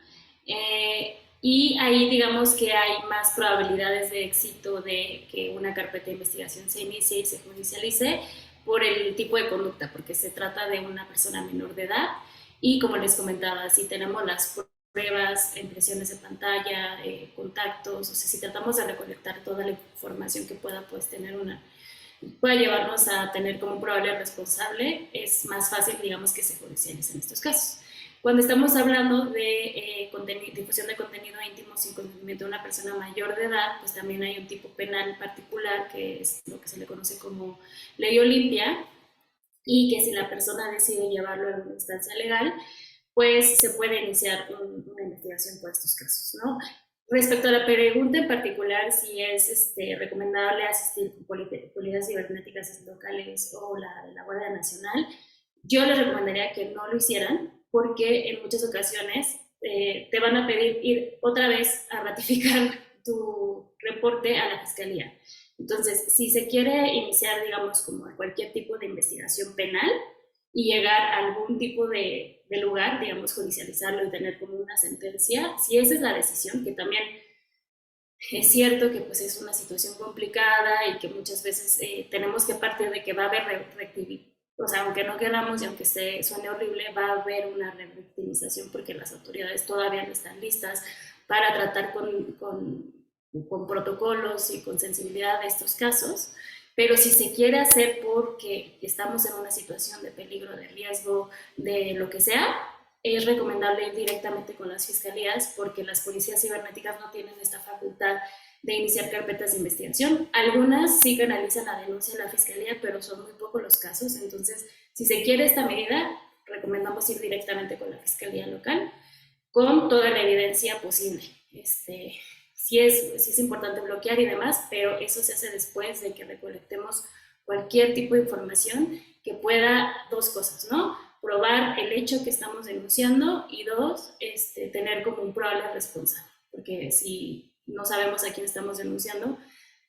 Y ahí digamos que hay más probabilidades de éxito de que una carpeta de investigación se inicie y se judicialice por el tipo de conducta, porque se trata de una persona menor de edad y como les comentaba, si tenemos las pruebas, impresiones de pantalla, contactos, o sea, si tratamos de recolectar toda la información que pueda pues, pueda llevarnos a tener como un probable responsable, es más fácil, digamos, que se judicialicen estos casos. Cuando estamos hablando de difusión de contenido íntimo sin consentimiento de una persona mayor de edad, pues también hay un tipo penal particular que es lo que se le conoce como ley Olimpia, y que si la persona decide llevarlo a una instancia legal, pues se puede iniciar una investigación por estos casos, ¿no? Respecto a la pregunta en particular, si es recomendable asistir con policías cibernéticas locales o la de la Guardia Nacional, yo les recomendaría que no lo hicieran, porque en muchas ocasiones te van a pedir ir otra vez a ratificar tu reporte a la Fiscalía. Entonces, si se quiere iniciar, digamos, como cualquier tipo de investigación penal, y llegar a algún tipo de lugar, digamos, judicializarlo y tener como una sentencia, si esa es la decisión, que también es cierto que pues es una situación complicada y que muchas veces tenemos que partir de que va a haber o sea, aunque no queramos y aunque suene horrible, va a haber una revictimización porque las autoridades todavía no están listas para tratar con protocolos y con sensibilidad de estos casos. Pero si se quiere hacer porque estamos en una situación de peligro, de riesgo, de lo que sea, es recomendable ir directamente con las fiscalías porque las policías cibernéticas no tienen esta facultad de iniciar carpetas de investigación. Algunas sí canalizan la denuncia en la fiscalía, pero son muy pocos los casos. Entonces, si se quiere esta medida, recomendamos ir directamente con la fiscalía local con toda la evidencia posible. Sí es importante bloquear y demás, pero eso se hace después de que recolectemos cualquier tipo de información que pueda, dos cosas, ¿no? Probar el hecho que estamos denunciando y dos, tener como un probable responsable, porque si no sabemos a quién estamos denunciando,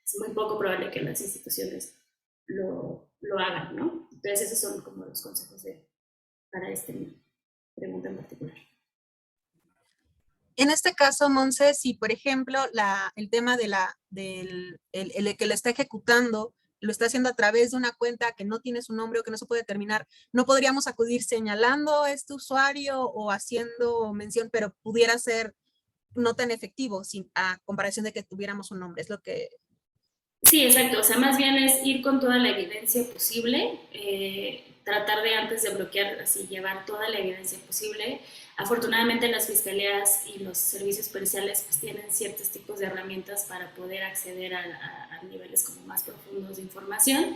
es muy poco probable que las instituciones lo hagan, ¿no? Entonces esos son como los consejos para esta pregunta en particular. En este caso, Monse, si por ejemplo el tema de el que lo está ejecutando lo está haciendo a través de una cuenta que no tiene su nombre o que no se puede determinar, ¿no podríamos acudir señalando a este usuario o haciendo mención, pero pudiera ser no tan efectivo a comparación de que tuviéramos un nombre? Es lo que... Sí, exacto. O sea, más bien es ir con toda la evidencia posible, tratar de antes de bloquear, así llevar toda la evidencia posible. Afortunadamente las fiscalías y los servicios policiales pues tienen ciertos tipos de herramientas para poder acceder a niveles como más profundos de información,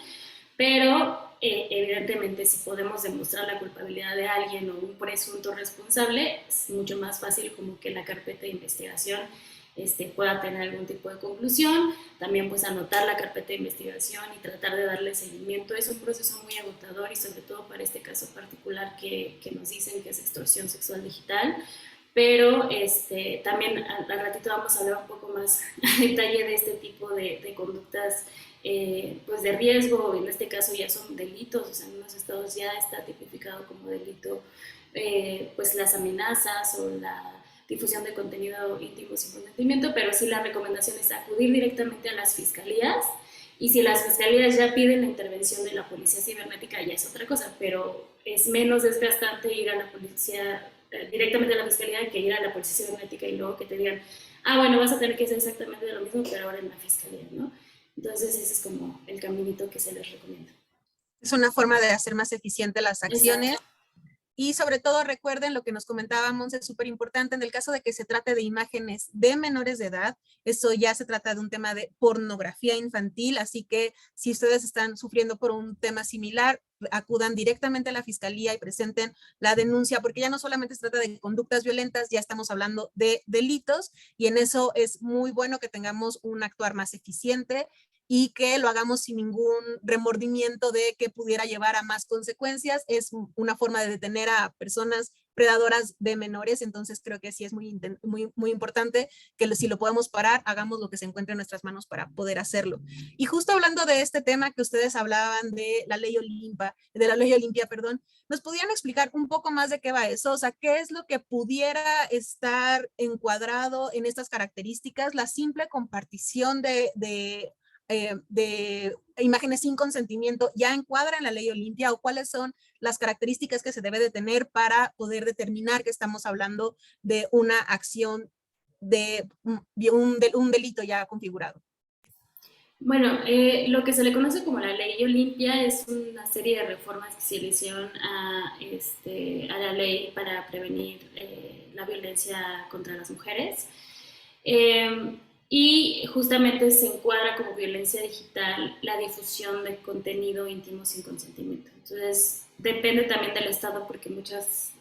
pero evidentemente si podemos demostrar la culpabilidad de alguien o un presunto responsable, es mucho más fácil como que la carpeta de investigación pueda tener algún tipo de conclusión. También pues anotar la carpeta de investigación y tratar de darle seguimiento. Es un proceso muy agotador y sobre todo para este caso particular que nos dicen que es extorsión sexual digital, pero también al ratito vamos a hablar un poco más a detalle de este tipo de conductas pues de riesgo. En este caso ya son delitos, o sea, en unos estados ya está tipificado como delito pues las amenazas o la difusión de contenido íntimo sin consentimiento, pero sí la recomendación es acudir directamente a las fiscalías Y si las fiscalías ya piden la intervención de la policía cibernética, ya es otra cosa, pero es menos desgastante ir a la policía, directamente a la fiscalía, que ir a la policía cibernética y luego que te digan, ah, bueno, vas a tener que hacer exactamente lo mismo, pero ahora en la fiscalía, ¿no? Entonces ese es como el caminito que se les recomienda. Es una forma de hacer más eficiente las Exacto. acciones. Y sobre todo recuerden lo que nos comentábamos, es súper importante en el caso de que se trate de imágenes de menores de edad, eso ya se trata de un tema de pornografía infantil, así que si ustedes están sufriendo por un tema similar, acudan directamente a la fiscalía y presenten la denuncia, porque ya no solamente se trata de conductas violentas, ya estamos hablando de delitos y en eso es muy bueno que tengamos un actuar más eficiente y que lo hagamos sin ningún remordimiento de que pudiera llevar a más consecuencias. Es una forma de detener a personas predadoras de menores, entonces creo que sí es muy importante que si lo podemos parar, hagamos lo que se encuentre en nuestras manos para poder hacerlo. Y justo hablando de este tema que ustedes hablaban de la ley Olimpia, perdón, ¿nos podrían explicar un poco más de qué va eso? O sea, ¿qué es lo que pudiera estar encuadrado en estas características? La simple compartición de imágenes sin consentimiento ya encuadra en la ley Olimpia o cuáles son las características que se debe de tener para poder determinar que estamos hablando de una acción de un delito ya configurado. Bueno, lo que se le conoce como la Ley Olimpia es una serie de reformas que se le hicieron a la ley para prevenir la violencia contra las mujeres. Eh, y justamente se encuadra como violencia digital la difusión de contenido íntimo sin consentimiento. Entonces, depende también del Estado porque muchas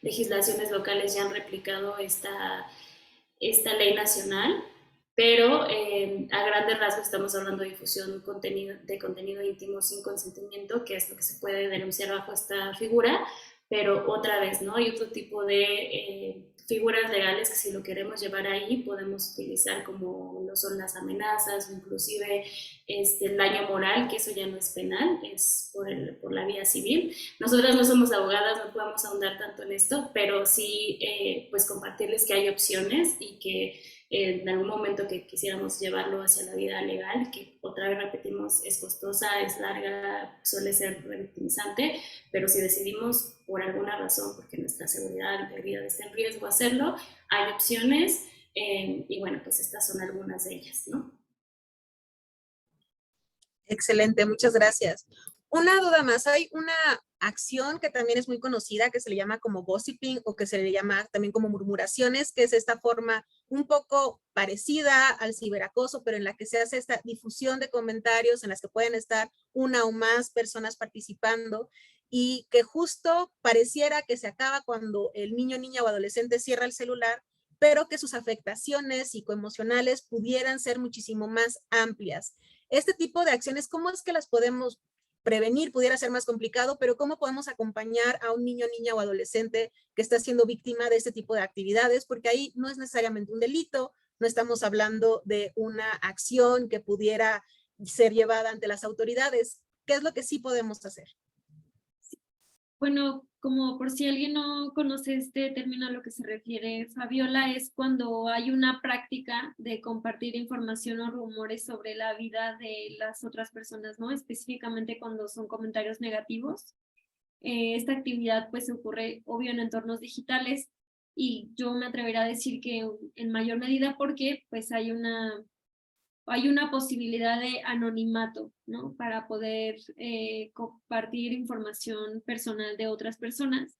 legislaciones locales ya han replicado esta ley nacional, pero a grandes rasgos estamos hablando de difusión de contenido íntimo sin consentimiento, que es lo que se puede denunciar bajo esta figura, pero otra vez, ¿no? Hay otro tipo de figuras legales que si lo queremos llevar ahí podemos utilizar como lo son las amenazas o inclusive el daño moral, que eso ya no es penal, es por la vía civil. Nosotras no somos abogadas, no podemos ahondar tanto en esto, pero sí pues compartirles que hay opciones y que en algún momento que quisiéramos llevarlo hacia la vida legal, que otra vez repetimos, es costosa, es larga, suele ser revictimizante, pero si decidimos por alguna razón, porque nuestra seguridad, integridad está en riesgo hacerlo, hay opciones y bueno, pues estas son algunas de ellas, ¿no? Excelente, muchas gracias. Una duda más, hay una acción que también es muy conocida que se le llama como gossiping o que se le llama también como murmuraciones, que es esta forma un poco parecida al ciberacoso, pero en la que se hace esta difusión de comentarios en las que pueden estar una o más personas participando y que justo pareciera que se acaba cuando el niño, niña o adolescente cierra el celular, pero que sus afectaciones psicoemocionales pudieran ser muchísimo más amplias. Este tipo de acciones, ¿cómo es que las podemos prevenir? Pudiera ser más complicado, pero ¿cómo podemos acompañar a un niño, niña o adolescente que está siendo víctima de este tipo de actividades? Porque ahí no es necesariamente un delito, no estamos hablando de una acción que pudiera ser llevada ante las autoridades. ¿Qué es lo que sí podemos hacer? Bueno, como por si alguien no conoce este término a lo que se refiere Fabiola, es cuando hay una práctica de compartir información o rumores sobre la vida de las otras personas, ¿no? Específicamente cuando son comentarios negativos. Esta actividad pues ocurre obvio en entornos digitales y yo me atrevería a decir que en mayor medida porque pues hay una posibilidad de anonimato, ¿no? Para poder compartir información personal de otras personas.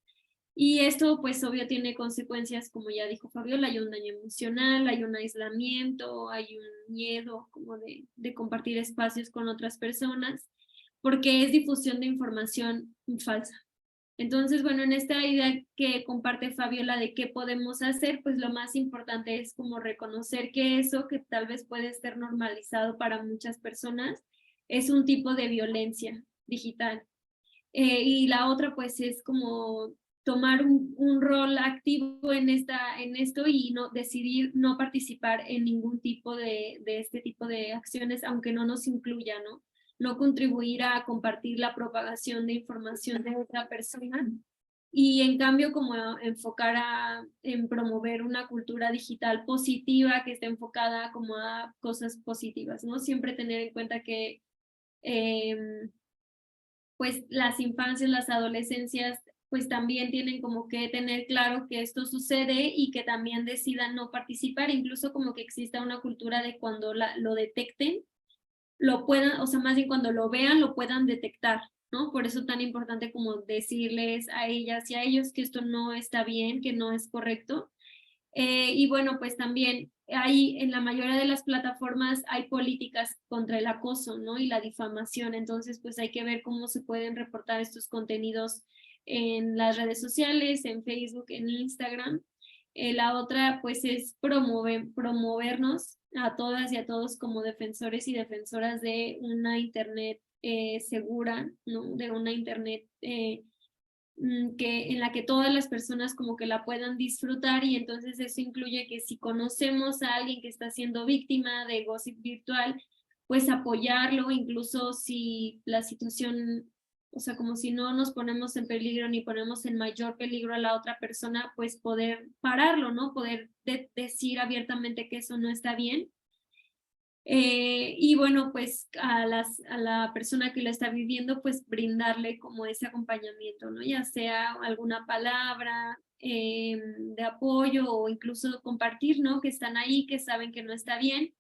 Y esto, pues, obvio, tiene consecuencias, como ya dijo Fabiola, hay un daño emocional, hay un aislamiento, hay un miedo como de compartir espacios con otras personas, porque es difusión de información falsa. Entonces, bueno, en esta idea que comparte Fabiola de qué podemos hacer, pues lo más importante es como reconocer que eso que tal vez puede ser normalizado para muchas personas es un tipo de violencia digital. Y la otra pues es como tomar un rol activo en esto y no decidir no participar en ningún tipo de este tipo de acciones, aunque no nos incluya, ¿no? No contribuir a compartir la propagación de información de otra persona y en cambio como enfocar en promover una cultura digital positiva que esté enfocada como a cosas positivas, ¿no? Siempre tener en cuenta que pues las infancias, las adolescencias, pues también tienen como que tener claro que esto sucede y que también decidan no participar, incluso como que exista una cultura de cuando lo detecten, lo puedan, o sea, más bien cuando lo vean, lo puedan detectar, ¿no? Por eso tan importante como decirles a ellas y a ellos que esto no está bien, que no es correcto. Y bueno, pues también hay, en la mayoría de las plataformas hay políticas contra el acoso, ¿no? Y la difamación. Entonces, pues hay que ver cómo se pueden reportar estos contenidos en las redes sociales, en Facebook, en Instagram. La otra, pues, es promovernos a todas y a todos como defensores y defensoras de una Internet segura, ¿no? De una Internet en la que todas las personas como que la puedan disfrutar, y entonces eso incluye que si conocemos a alguien que está siendo víctima de gossip virtual, pues apoyarlo, incluso si la situación, o sea, como si no nos ponemos en peligro ni ponemos en mayor peligro a la otra persona, pues poder pararlo, ¿no? Poder decir abiertamente que eso no está bien. Y bueno, pues a la persona que lo está viviendo, pues brindarle como ese acompañamiento, ¿no? Ya sea alguna palabra de apoyo o incluso compartir, ¿no? Que están ahí, que saben que no está bien.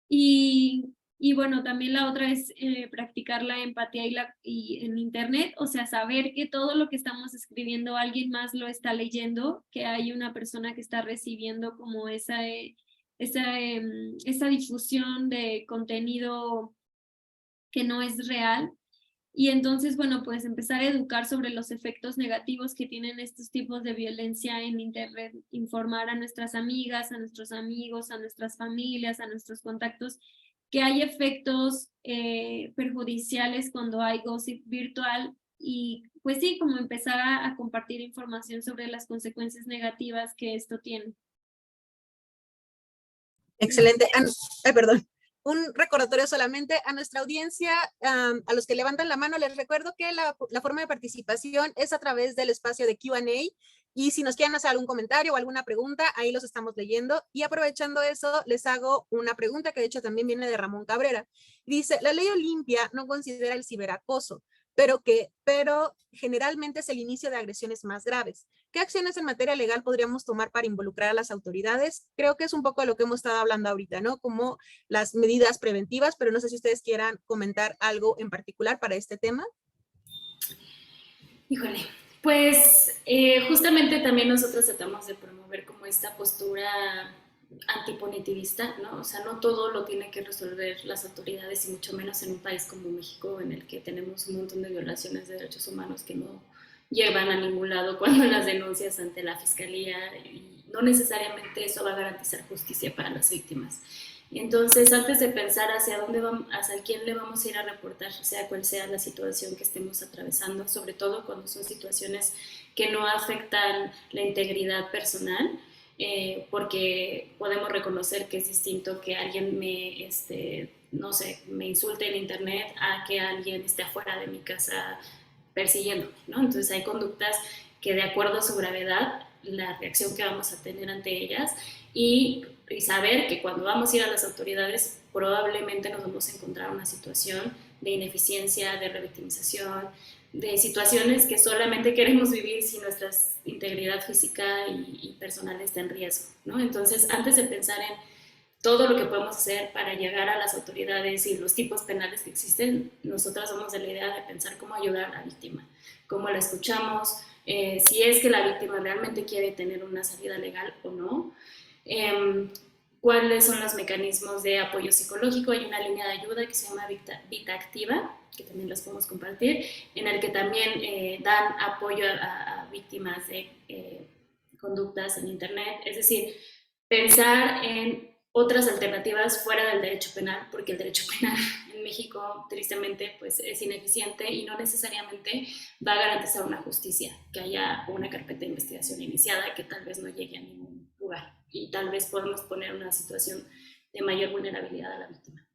Y bueno, también la otra es practicar la empatía y en Internet, o sea, saber que todo lo que estamos escribiendo alguien más lo está leyendo, que hay una persona que está recibiendo como esa difusión de contenido que no es real. Y entonces, bueno, pues empezar a educar sobre los efectos negativos que tienen estos tipos de violencia en Internet, informar a nuestras amigas, a nuestros amigos, a nuestras familias, a nuestros contactos, que hay efectos perjudiciales cuando hay gossip virtual, y pues sí, como empezar a compartir información sobre las consecuencias negativas que esto tiene. Excelente. Ay, perdón. Un recordatorio solamente a nuestra audiencia, a los que levantan la mano, les recuerdo que la forma de participación es a través del espacio de Q&A, y si nos quieren hacer algún comentario o alguna pregunta, ahí los estamos leyendo. Y aprovechando eso, les hago una pregunta que de hecho también viene de Ramón Cabrera. Dice, la ley Olimpia no considera el ciberacoso, pero generalmente es el inicio de agresiones más graves. ¿Qué acciones en materia legal podríamos tomar para involucrar a las autoridades? Creo que es un poco de lo que hemos estado hablando ahorita, ¿no? Como las medidas preventivas, pero no sé si ustedes quieran comentar algo en particular para este tema. Híjole, pues justamente también nosotros tratamos de promover como esta postura antipunitivista, ¿no? O sea, no todo lo tiene que resolver las autoridades, y mucho menos en un país como México, en el que tenemos un montón de violaciones de derechos humanos que no llevan a ningún lado cuando las denuncias ante la fiscalía, y no necesariamente eso va a garantizar justicia para las víctimas. Entonces, antes de pensar hacia quién le vamos a ir a reportar, sea cual sea la situación que estemos atravesando, sobre todo cuando son situaciones que no afectan la integridad personal, porque podemos reconocer que es distinto que alguien no sé, me insulte en internet a que alguien esté afuera de mi casa persiguiéndome, ¿no? Entonces hay conductas que, de acuerdo a su gravedad, la reacción que vamos a tener ante ellas, y saber que cuando vamos a ir a las autoridades probablemente nos vamos a encontrar una situación de ineficiencia, de revictimización, de situaciones que solamente queremos vivir si nuestra integridad física y personal está en riesgo, ¿no? Entonces, antes de pensar en todo lo que podemos hacer para llegar a las autoridades y los tipos penales que existen, nosotras somos de la idea de pensar cómo ayudar a la víctima, cómo la escuchamos, si es que la víctima realmente quiere tener una salida legal o no, cuáles son los mecanismos de apoyo psicológico. Hay una línea de ayuda que se llama Vita Activa, que también las podemos compartir, en el que también dan apoyo a víctimas de conductas en internet, es decir, pensar en otras alternativas fuera del derecho penal, porque el derecho penal en México, tristemente, pues es ineficiente y no necesariamente va a garantizar una justicia, que haya una carpeta de investigación iniciada que tal vez no llegue a ningún lugar, y tal vez podemos poner una situación de mayor vulnerabilidad a la víctima.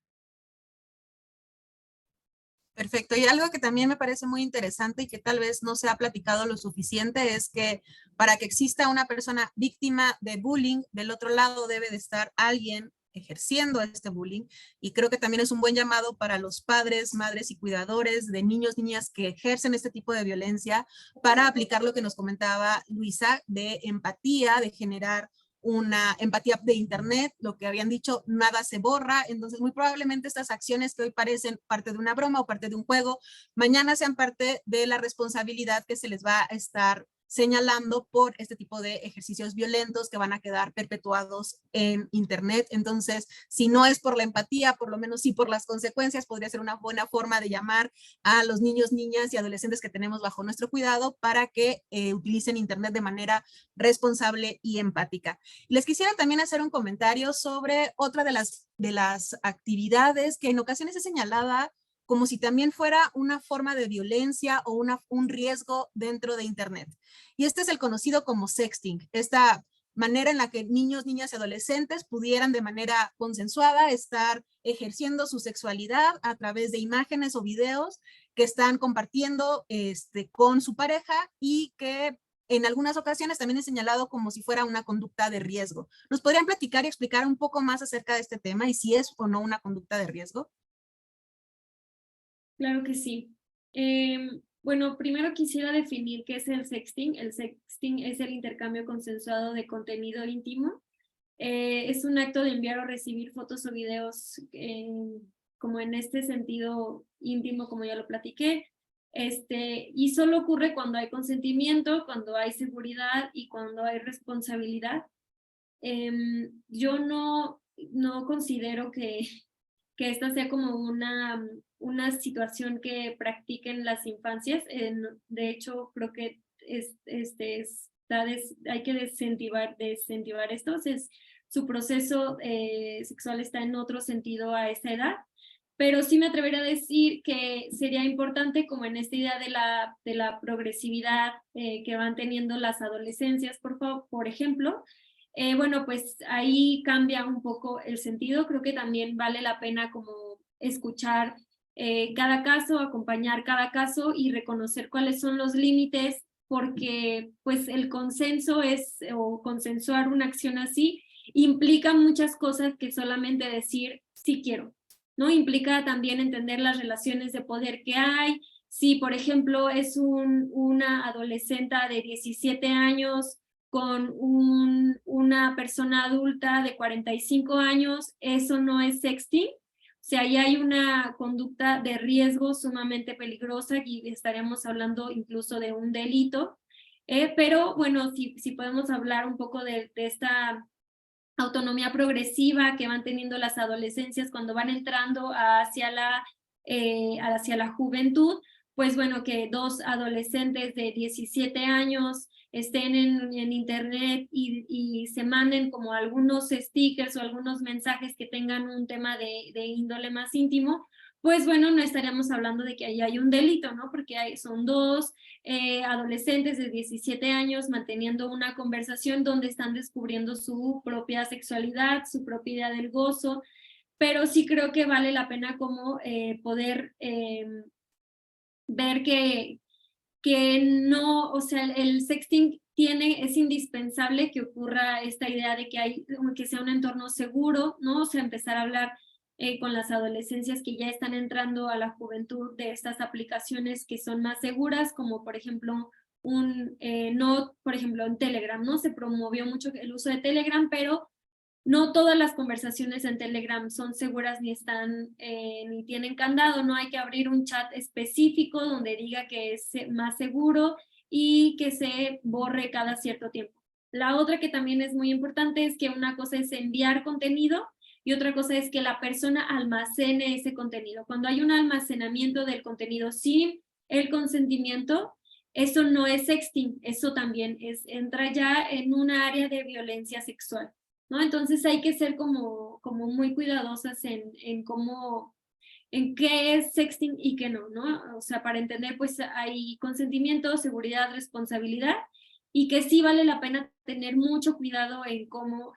Perfecto. Y algo que también me parece muy interesante y que tal vez no se ha platicado lo suficiente es que para que exista una persona víctima de bullying, del otro lado debe de estar alguien ejerciendo este bullying. Y creo que también es un buen llamado para los padres, madres y cuidadores de niños, niñas que ejercen este tipo de violencia para aplicar lo que nos comentaba Luisa de empatía, de generar una empatía de internet, lo que habían dicho, nada se borra, entonces muy probablemente estas acciones que hoy parecen parte de una broma o parte de un juego, mañana sean parte de la responsabilidad que se les va a estar señalando por este tipo de ejercicios violentos que van a quedar perpetuados en internet. Entonces, si no es por la empatía, por lo menos sí por las consecuencias, podría ser una buena forma de llamar a los niños, niñas y adolescentes que tenemos bajo nuestro cuidado para que utilicen internet de manera responsable y empática. Les quisiera también hacer un comentario sobre otra de las actividades que en ocasiones es señalada como si también fuera una forma de violencia o un riesgo dentro de internet. Y este es el conocido como sexting, esta manera en la que niños, niñas y adolescentes pudieran de manera consensuada estar ejerciendo su sexualidad a través de imágenes o videos que están compartiendo con su pareja y que en algunas ocasiones también es señalado como si fuera una conducta de riesgo. ¿Nos podrían platicar y explicar un poco más acerca de este tema y si es o no una conducta de riesgo? Claro que sí. Bueno, primero quisiera definir qué es el sexting. El sexting es el intercambio consensuado de contenido íntimo. Es un acto de enviar o recibir fotos o videos como en este sentido íntimo, como ya lo platiqué. Y solo ocurre cuando hay consentimiento, cuando hay seguridad y cuando hay responsabilidad. Yo no considero que esta sea como una situación que practiquen las infancias. De hecho, creo que hay que desincentivar esto. Su proceso sexual está en otro sentido a esta edad. Pero sí me atrevería a decir que sería importante, como en esta idea de la progresividad que van teniendo las adolescencias, por ejemplo, bueno, pues ahí cambia un poco el sentido. Creo que también vale la pena como escuchar cada caso, acompañar cada caso y reconocer cuáles son los límites, porque pues el consenso o consensuar una acción así implica muchas cosas que solamente decir sí quiero, ¿no? Implica también entender las relaciones de poder que hay. Si, por ejemplo, es una adolescente de 17 años con una persona adulta de 45 años, eso no es sexting. O sea, ahí hay una conducta de riesgo sumamente peligrosa y estaremos hablando incluso de un delito. Pero bueno, si podemos hablar un poco de esta autonomía progresiva que van teniendo las adolescencias cuando van entrando hacia la juventud, pues bueno, que dos adolescentes de 17 años estén en internet y se manden como algunos stickers o algunos mensajes que tengan un tema de índole más íntimo, pues bueno, no estaríamos hablando de que ahí hay un delito, ¿no? Porque son dos adolescentes de 17 años manteniendo una conversación donde están descubriendo su propia sexualidad, su propia idea del gozo, pero sí creo que vale la pena como poder ver que no, o sea, el sexting es indispensable que ocurra esta idea de que sea un entorno seguro, ¿no? O sea, empezar a hablar con las adolescencias que ya están entrando a la juventud de estas aplicaciones que son más seguras, como por ejemplo por ejemplo en Telegram, ¿no? Se promovió mucho el uso de Telegram, pero no todas las conversaciones en Telegram son seguras ni tienen candado. No hay que abrir un chat específico donde diga que es más seguro y que se borre cada cierto tiempo. La otra que también es muy importante es que una cosa es enviar contenido y otra cosa es que la persona almacene ese contenido. Cuando hay un almacenamiento del contenido sin el consentimiento, eso no es sexting, eso también entra ya en un área de violencia sexual, ¿no? Entonces hay que ser como muy cuidadosas en qué es sexting y qué no, ¿no? O sea, para entender, pues hay consentimiento, seguridad, responsabilidad, y que sí vale la pena tener mucho cuidado en cómo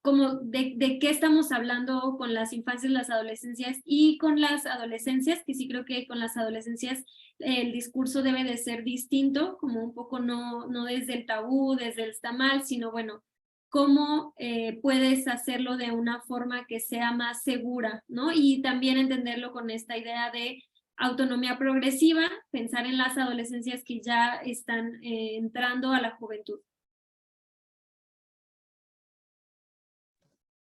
como de qué estamos hablando con las infancias, las adolescencias y con las adolescencias, que sí creo que con las adolescencias el discurso debe de ser distinto, como un poco no desde el tabú, desde el está mal, sino bueno, cómo puedes hacerlo de una forma que sea más segura, ¿no? Y también entenderlo con esta idea de autonomía progresiva, pensar en las adolescencias que ya están entrando a la juventud.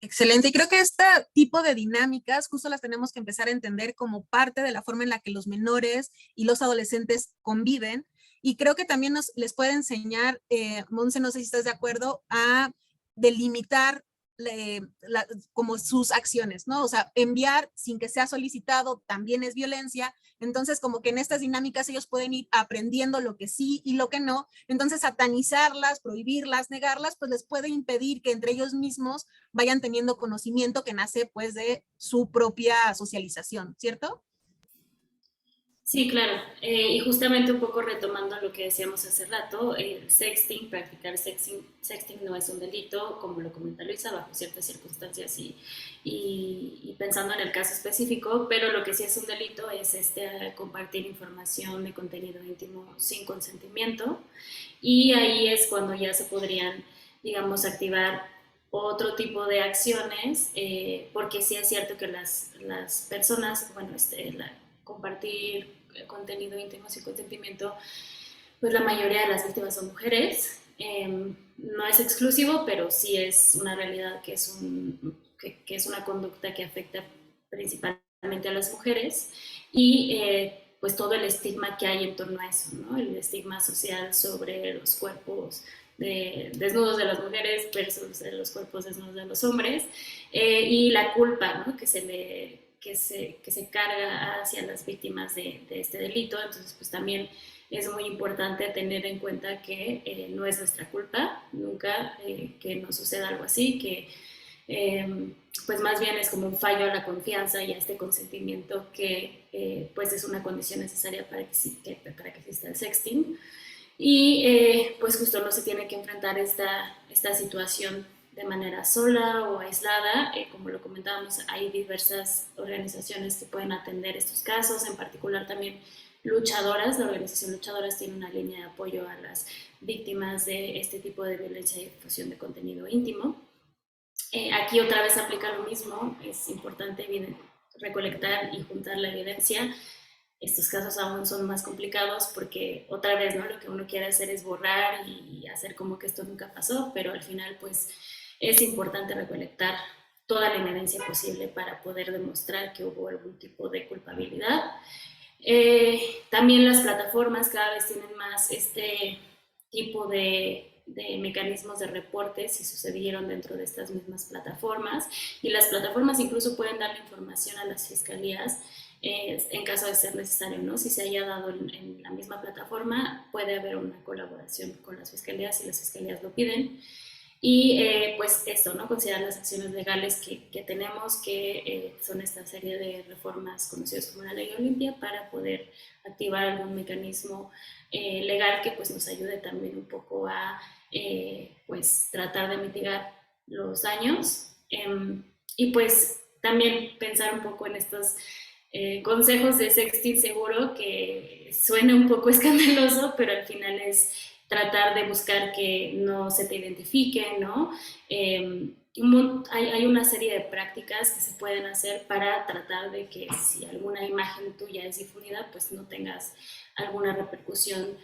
Excelente, y creo que este tipo de dinámicas justo las tenemos que empezar a entender como parte de la forma en la que los menores y los adolescentes conviven, y creo que también les puede enseñar, Monse, no sé si estás de acuerdo, a delimitar como sus acciones, ¿no? O sea, enviar sin que sea solicitado también es violencia, entonces como que en estas dinámicas ellos pueden ir aprendiendo lo que sí y lo que no, entonces satanizarlas, prohibirlas, negarlas, pues les puede impedir que entre ellos mismos vayan teniendo conocimiento que nace pues de su propia socialización, ¿cierto? Sí, claro. Y justamente un poco retomando lo que decíamos hace rato, el sexting, practicar sexting no es un delito, como lo comenta Luisa, bajo ciertas circunstancias y pensando en el caso específico, pero lo que sí es un delito es compartir información de contenido íntimo sin consentimiento, y ahí es cuando ya se podrían, digamos, activar otro tipo de acciones, porque sí es cierto que las personas, bueno, compartir contenido íntimo sin consentimiento, pues la mayoría de las víctimas son mujeres. No es exclusivo, pero sí es una realidad que es una conducta que afecta principalmente a las mujeres, y pues todo el estigma que hay en torno a eso, ¿no? El estigma social sobre los cuerpos desnudos de las mujeres versus los cuerpos desnudos de los hombres, y la culpa, ¿no? que se carga hacia las víctimas de este delito. Entonces, pues también es muy importante tener en cuenta que no es nuestra culpa, nunca que nos suceda algo así, que pues más bien es como un fallo a la confianza y a este consentimiento que pues es una condición necesaria para que exista el sexting. Y pues justo no se tiene que enfrentar esta situación de manera sola o aislada. Como lo comentábamos, hay diversas organizaciones que pueden atender estos casos, en particular también Luchadoras. La organización Luchadoras tiene una línea de apoyo a las víctimas de este tipo de violencia y difusión de contenido íntimo. Aquí otra vez aplica lo mismo, es importante recolectar y juntar la evidencia. Estos casos aún son más complicados porque otra vez, ¿no? Lo que uno quiere hacer es borrar y hacer como que esto nunca pasó, pero al final pues es importante recolectar toda la evidencia posible para poder demostrar que hubo algún tipo de culpabilidad. También las plataformas cada vez tienen más este tipo de mecanismos de reporte si sucedieron dentro de estas mismas plataformas, y las plataformas incluso pueden dar información a las fiscalías en caso de ser necesario, ¿no? Si se haya dado en la misma plataforma, puede haber una colaboración con las fiscalías si las fiscalías lo piden. Y pues esto, ¿no? Considerar las acciones legales que tenemos, que son esta serie de reformas conocidas como la Ley Olimpia, para poder activar algún mecanismo legal que pues nos ayude también un poco a pues tratar de mitigar los daños. Y pues también pensar un poco en estos consejos de sexting seguro, que suena un poco escandaloso, pero al final es tratar de buscar que no se te identifique, ¿no? Hay una serie de prácticas que se pueden hacer para tratar de que si alguna imagen tuya es difundida, pues no tengas alguna repercusión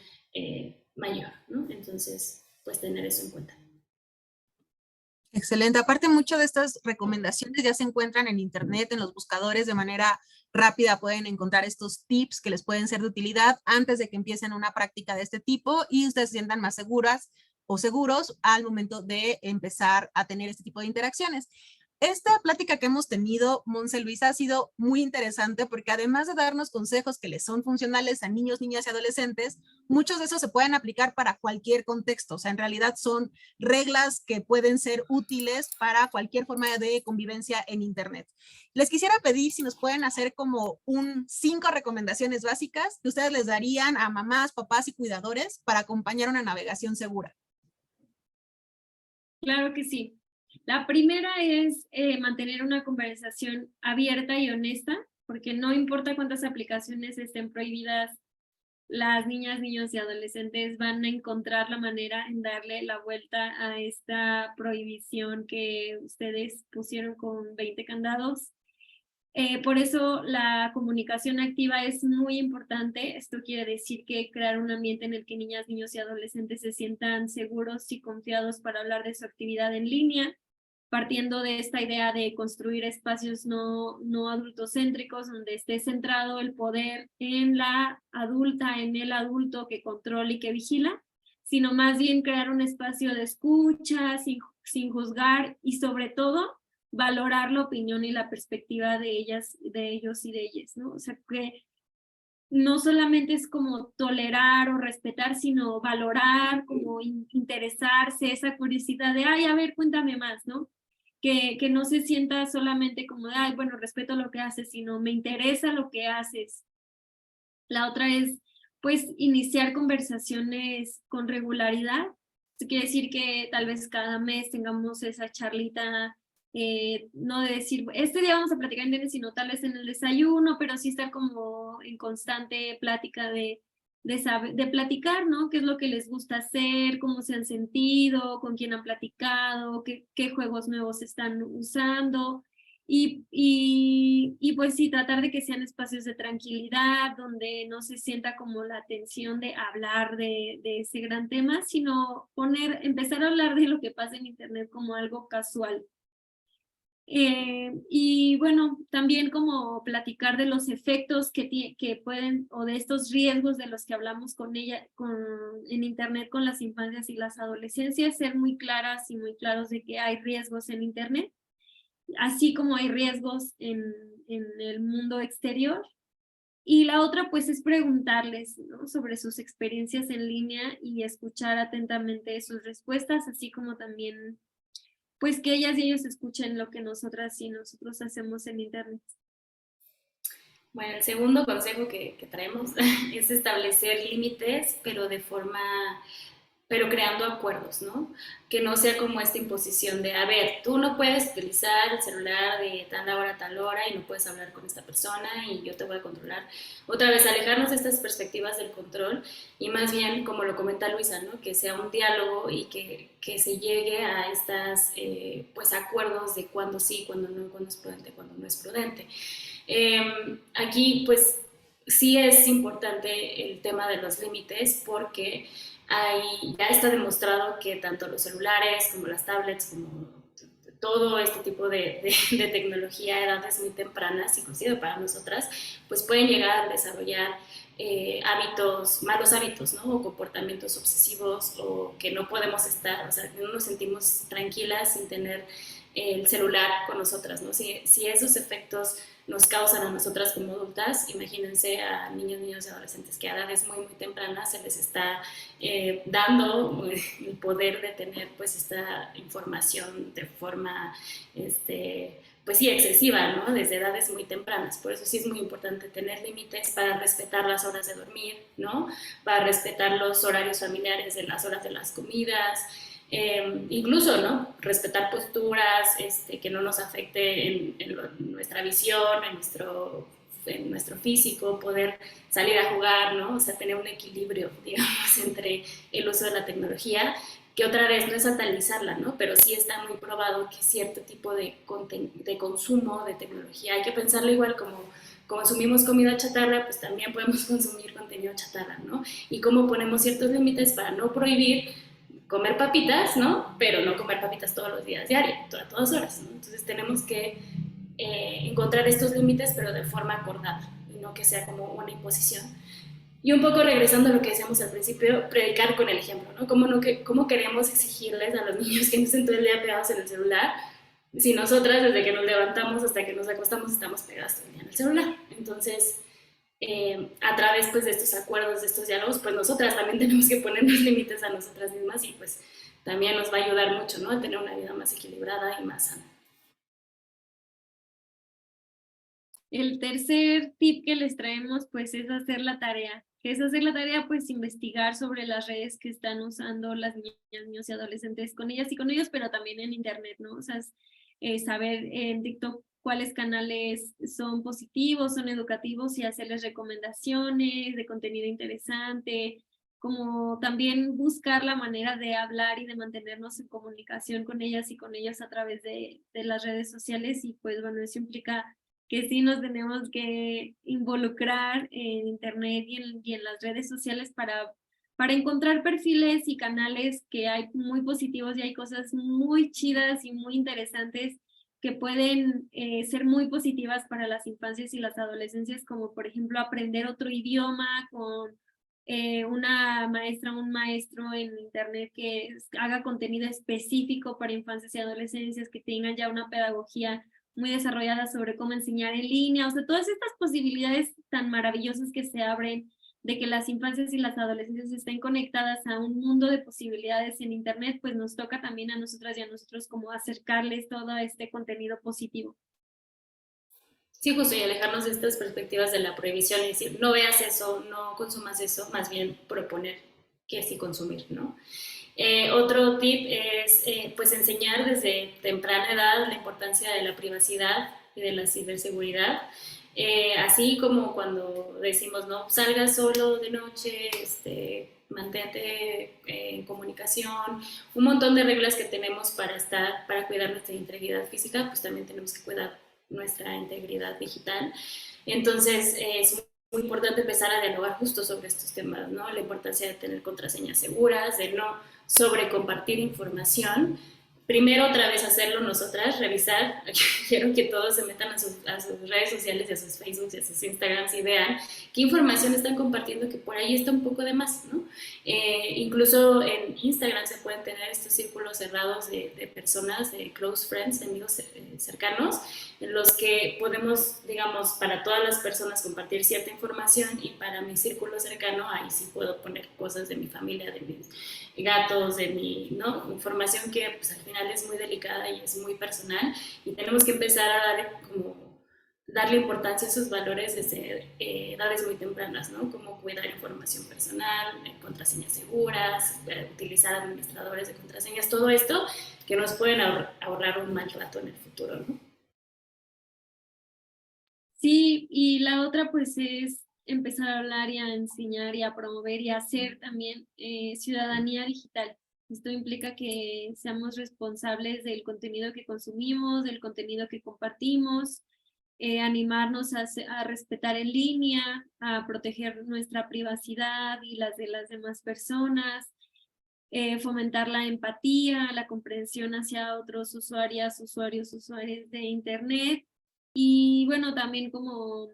mayor, ¿no? Entonces, pues tener eso en cuenta. Excelente. Aparte, muchas de estas recomendaciones ya se encuentran en internet, en los buscadores, de manera rápida pueden encontrar estos tips que les pueden ser de utilidad antes de que empiecen una práctica de este tipo y ustedes se sientan más seguras o seguros al momento de empezar a tener este tipo de interacciones. Esta plática que hemos tenido, Monse, Luisa, ha sido muy interesante porque además de darnos consejos que les son funcionales a niños, niñas y adolescentes, muchos de esos se pueden aplicar para cualquier contexto. O sea, en realidad son reglas que pueden ser útiles para cualquier forma de convivencia en Internet. Les quisiera pedir si nos pueden hacer como 5 recomendaciones básicas que ustedes les darían a mamás, papás y cuidadores para acompañar una navegación segura. Claro que sí. La primera es mantener una conversación abierta y honesta, porque no importa cuántas aplicaciones estén prohibidas, las niñas, niños y adolescentes van a encontrar la manera en darle la vuelta a esta prohibición que ustedes pusieron con 20 candados. Por eso la comunicación activa es muy importante. Esto quiere decir que crear un ambiente en el que niñas, niños y adolescentes se sientan seguros y confiados para hablar de su actividad en línea, partiendo de esta idea de construir espacios no adultocéntricos, donde esté centrado el poder en la adulta, en el adulto que controla y que vigila, sino más bien crear un espacio de escucha, sin juzgar y sobre todo valorar la opinión y la perspectiva de ellas, de ellos y de ellas, ¿no? O sea, que no solamente es como tolerar o respetar, sino valorar, como interesarse, esa curiosidad de, ay, a ver, cuéntame más, ¿no? Que no se sienta solamente como de, ay, bueno, respeto lo que haces, sino me interesa lo que haces. La otra es, pues, iniciar conversaciones con regularidad. Eso quiere decir que tal vez cada mes tengamos esa charlita, no de decir, este día vamos a platicar en internet, sino tal vez en el desayuno, pero sí estar como en constante plática de platicar, ¿no? ¿Qué es lo que les gusta hacer? ¿Cómo se han sentido? ¿Con quién han platicado? ¿Qué juegos nuevos están usando? Y pues sí, tratar de que sean espacios de tranquilidad, donde no se sienta como la tensión de hablar de ese gran tema, sino empezar a hablar de lo que pasa en internet como algo casual. Y bueno, también como platicar de los efectos que pueden, o de estos riesgos de los que hablamos en internet con las infancias y las adolescencias, ser muy claras y muy claros de que hay riesgos en internet, así como hay riesgos en el mundo exterior. Y la otra pues es preguntarles, ¿no?, sobre sus experiencias en línea y escuchar atentamente sus respuestas, así como también pues que ellas y ellos escuchen lo que nosotras y nosotros hacemos en internet. Bueno, el segundo consejo que traemos es establecer límites, pero creando acuerdos, ¿no? Que no sea como esta imposición de, a ver, tú no puedes utilizar el celular de tal hora a tal hora y no puedes hablar con esta persona y yo te voy a controlar. Otra vez, alejarnos de estas perspectivas del control y más bien, como lo comenta Luisa, ¿no? Que sea un diálogo y que se llegue a estas, pues, acuerdos de cuándo sí, cuándo no, cuándo es prudente, cuándo no es prudente. Aquí, pues, sí es importante el tema de los límites porque ya está demostrado que tanto los celulares como las tablets, como todo este tipo de tecnología a edades muy tempranas, inclusive para nosotras, pues pueden llegar a desarrollar malos hábitos, ¿no? O comportamientos obsesivos, o que no podemos estar, o sea, no nos sentimos tranquilas sin tener el celular con nosotras, ¿no? Si esos efectos nos causan a nosotras como adultas, imagínense a niños, niños y adolescentes que a edades muy, muy tempranas se les está dando el poder de tener pues esta información de forma, pues sí, excesiva, ¿no? Desde edades muy tempranas. Por eso sí es muy importante tener límites para respetar las horas de dormir, ¿no? Para respetar los horarios familiares de las horas de las comidas, incluso, ¿no? Respetar posturas, que no nos afecte en nuestra visión, en nuestro físico, poder salir a jugar, ¿no? O sea, tener un equilibrio, digamos, entre el uso de la tecnología, que otra vez no es satanizarla, ¿no? Pero sí está muy probado que cierto tipo de consumo de tecnología, hay que pensarlo igual como consumimos comida chatarra, pues también podemos consumir contenido chatarra, ¿no? Y cómo ponemos ciertos límites para no prohibir comer papitas, ¿no? Pero no comer papitas todos los días diarios, a todas horas, ¿no? Entonces tenemos que encontrar estos límites, pero de forma acordada, y no que sea como una imposición. Y un poco regresando a lo que decíamos al principio, predicar con el ejemplo, ¿no? ¿Cómo queremos exigirles a los niños que no estén todo el día pegados en el celular si nosotras desde que nos levantamos hasta que nos acostamos estamos pegados todo el día en el celular? Entonces, a través pues de estos acuerdos, de estos diálogos, pues nosotras también tenemos que ponernos límites a nosotras mismas y pues también nos va a ayudar mucho, ¿no? A tener una vida más equilibrada y más sana. El tercer tip que les traemos pues es hacer la tarea. que es hacer la tarea, pues investigar sobre las redes que están usando las niñas, niños y adolescentes con ellas y con ellos, pero también en internet, ¿no? O sea, saber en TikTok cuáles canales son positivos, son educativos y hacerles recomendaciones de contenido interesante, como también buscar la manera de hablar y de mantenernos en comunicación con ellas y con ellos a través de las redes sociales. Y pues bueno, eso implica que sí nos tenemos que involucrar en internet y en las redes sociales para encontrar perfiles y canales que hay muy positivos y hay cosas muy chidas y muy interesantes que pueden ser muy positivas para las infancias y las adolescencias, como por ejemplo aprender otro idioma con una maestra o un maestro en internet que haga contenido específico para infancias y adolescencias, que tengan ya una pedagogía muy desarrollada sobre cómo enseñar en línea, o sea, todas estas posibilidades tan maravillosas que se abren de que las infancias y las adolescencias estén conectadas a un mundo de posibilidades en internet, pues nos toca también a nosotras y a nosotros como acercarles todo este contenido positivo. Sí, justo, y alejarnos de estas perspectivas de la prohibición y decir, no veas eso, no consumas eso, más bien proponer que sí consumir, ¿no? Otro tip es pues enseñar desde temprana edad la importancia de la privacidad y de la ciberseguridad, así como cuando decimos no salgas solo de noche, mantente en comunicación, un montón de reglas que tenemos para cuidar nuestra integridad física, pues también tenemos que cuidar nuestra integridad digital. Entonces es muy importante empezar a dialogar justo sobre estos temas, ¿no? La importancia de tener contraseñas seguras, de no sobrecompartir información. Primero, otra vez hacerlo nosotras, revisar. Quiero que todos se metan a sus redes sociales, a sus Facebooks, a sus Instagrams y vean qué información están compartiendo que por ahí está un poco de más, ¿no? Incluso en Instagram se pueden tener estos círculos cerrados de personas, de close friends, de amigos cercanos, en los que podemos, digamos, para todas las personas compartir cierta información, y para mi círculo cercano, ahí sí puedo poner cosas de mi familia, de mis gatos, de mi, ¿no? Información que pues, al final es muy delicada y es muy personal, y tenemos que empezar a darle importancia a esos valores desde edades muy tempranas, ¿no? Como cuidar información personal, contraseñas seguras, utilizar administradores de contraseñas, todo esto que nos pueden ahorrar un mal rato en el futuro, ¿no? Sí, y la otra pues es empezar a hablar y a enseñar y a promover y a hacer también ciudadanía digital. Esto implica que seamos responsables del contenido que consumimos, del contenido que compartimos, animarnos a respetar en línea, a proteger nuestra privacidad y las de las demás personas, fomentar la empatía, la comprensión hacia otros usuarios de internet. Y bueno, también como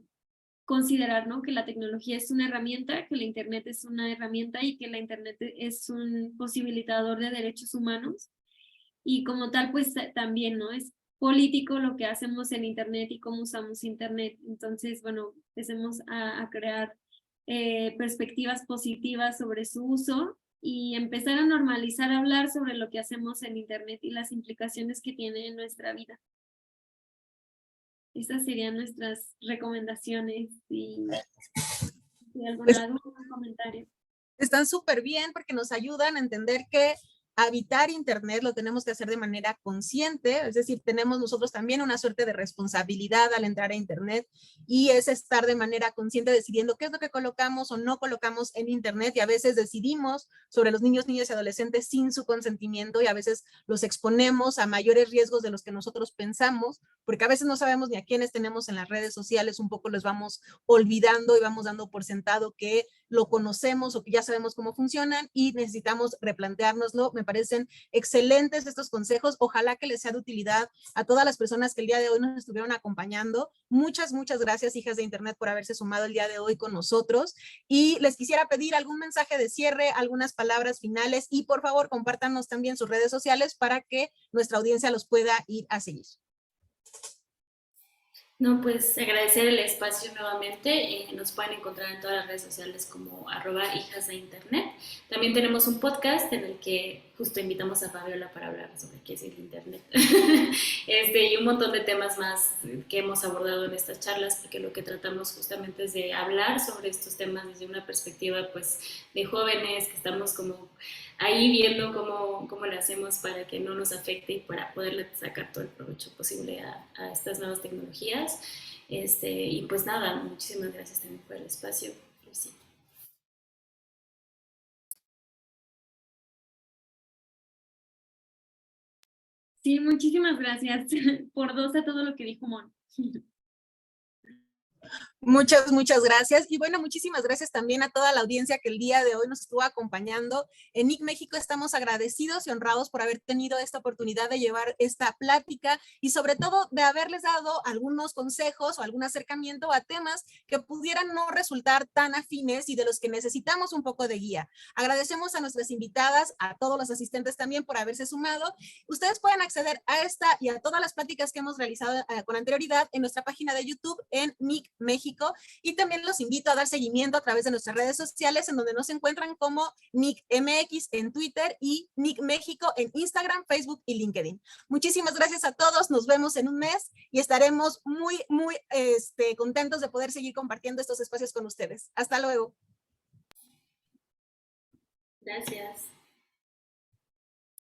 considerar, ¿no?, que la tecnología es una herramienta, que la internet es una herramienta y que la internet es un posibilitador de derechos humanos. Y como tal, pues también, ¿no?, es político lo que hacemos en internet y cómo usamos internet. Entonces, bueno, empecemos a crear perspectivas positivas sobre su uso y empezar a normalizar hablar sobre lo que hacemos en internet y las implicaciones que tiene en nuestra vida. Estas serían nuestras recomendaciones. Y algún comentario. Están súper bien porque nos ayudan a entender que habitar internet lo tenemos que hacer de manera consciente, es decir, tenemos nosotros también una suerte de responsabilidad al entrar a internet, y es estar de manera consciente decidiendo qué es lo que colocamos o no colocamos en internet, y a veces decidimos sobre los niños, niñas y adolescentes sin su consentimiento, y a veces los exponemos a mayores riesgos de los que nosotros pensamos, porque a veces no sabemos ni a quiénes tenemos en las redes sociales, un poco los vamos olvidando y vamos dando por sentado que lo conocemos o que ya sabemos cómo funcionan, y necesitamos replanteárnoslo. Me parecen excelentes estos consejos. Ojalá que les sea de utilidad a todas las personas que el día de hoy nos estuvieron acompañando. Muchas gracias, hijas de internet, por haberse sumado el día de hoy con nosotros. Y les quisiera pedir algún mensaje de cierre, algunas palabras finales, y por favor compártanos también sus redes sociales para que nuestra audiencia los pueda ir a seguir. No, pues agradecer el espacio nuevamente. Nos pueden encontrar en todas las redes sociales como @hijas de internet. También tenemos un podcast en el que justo invitamos a Fabiola para hablar sobre qué es el internet. Y un montón de temas más que hemos abordado en estas charlas, porque lo que tratamos justamente es de hablar sobre estos temas desde una perspectiva pues de jóvenes que estamos como ahí viendo cómo le hacemos para que no nos afecte y para poderle sacar todo el provecho posible a estas nuevas tecnologías. Y pues nada, muchísimas gracias también por el espacio, Lucy. Sí, muchísimas gracias por dos a todo lo que dijo Mon. Muchas gracias. Y bueno, muchísimas gracias también a toda la audiencia que el día de hoy nos estuvo acompañando. En NIC México estamos agradecidos y honrados por haber tenido esta oportunidad de llevar esta plática y sobre todo de haberles dado algunos consejos o algún acercamiento a temas que pudieran no resultar tan afines y de los que necesitamos un poco de guía. Agradecemos a nuestras invitadas, a todos los asistentes también por haberse sumado. Ustedes pueden acceder a esta y a todas las pláticas que hemos realizado con anterioridad en nuestra página de YouTube en NIC México. Y también los invito a dar seguimiento a través de nuestras redes sociales en donde nos encuentran como NIC MX en Twitter y NIC México en Instagram, Facebook y LinkedIn. Muchísimas gracias a todos, nos vemos en un mes y estaremos muy contentos de poder seguir compartiendo estos espacios con ustedes. Hasta luego. Gracias.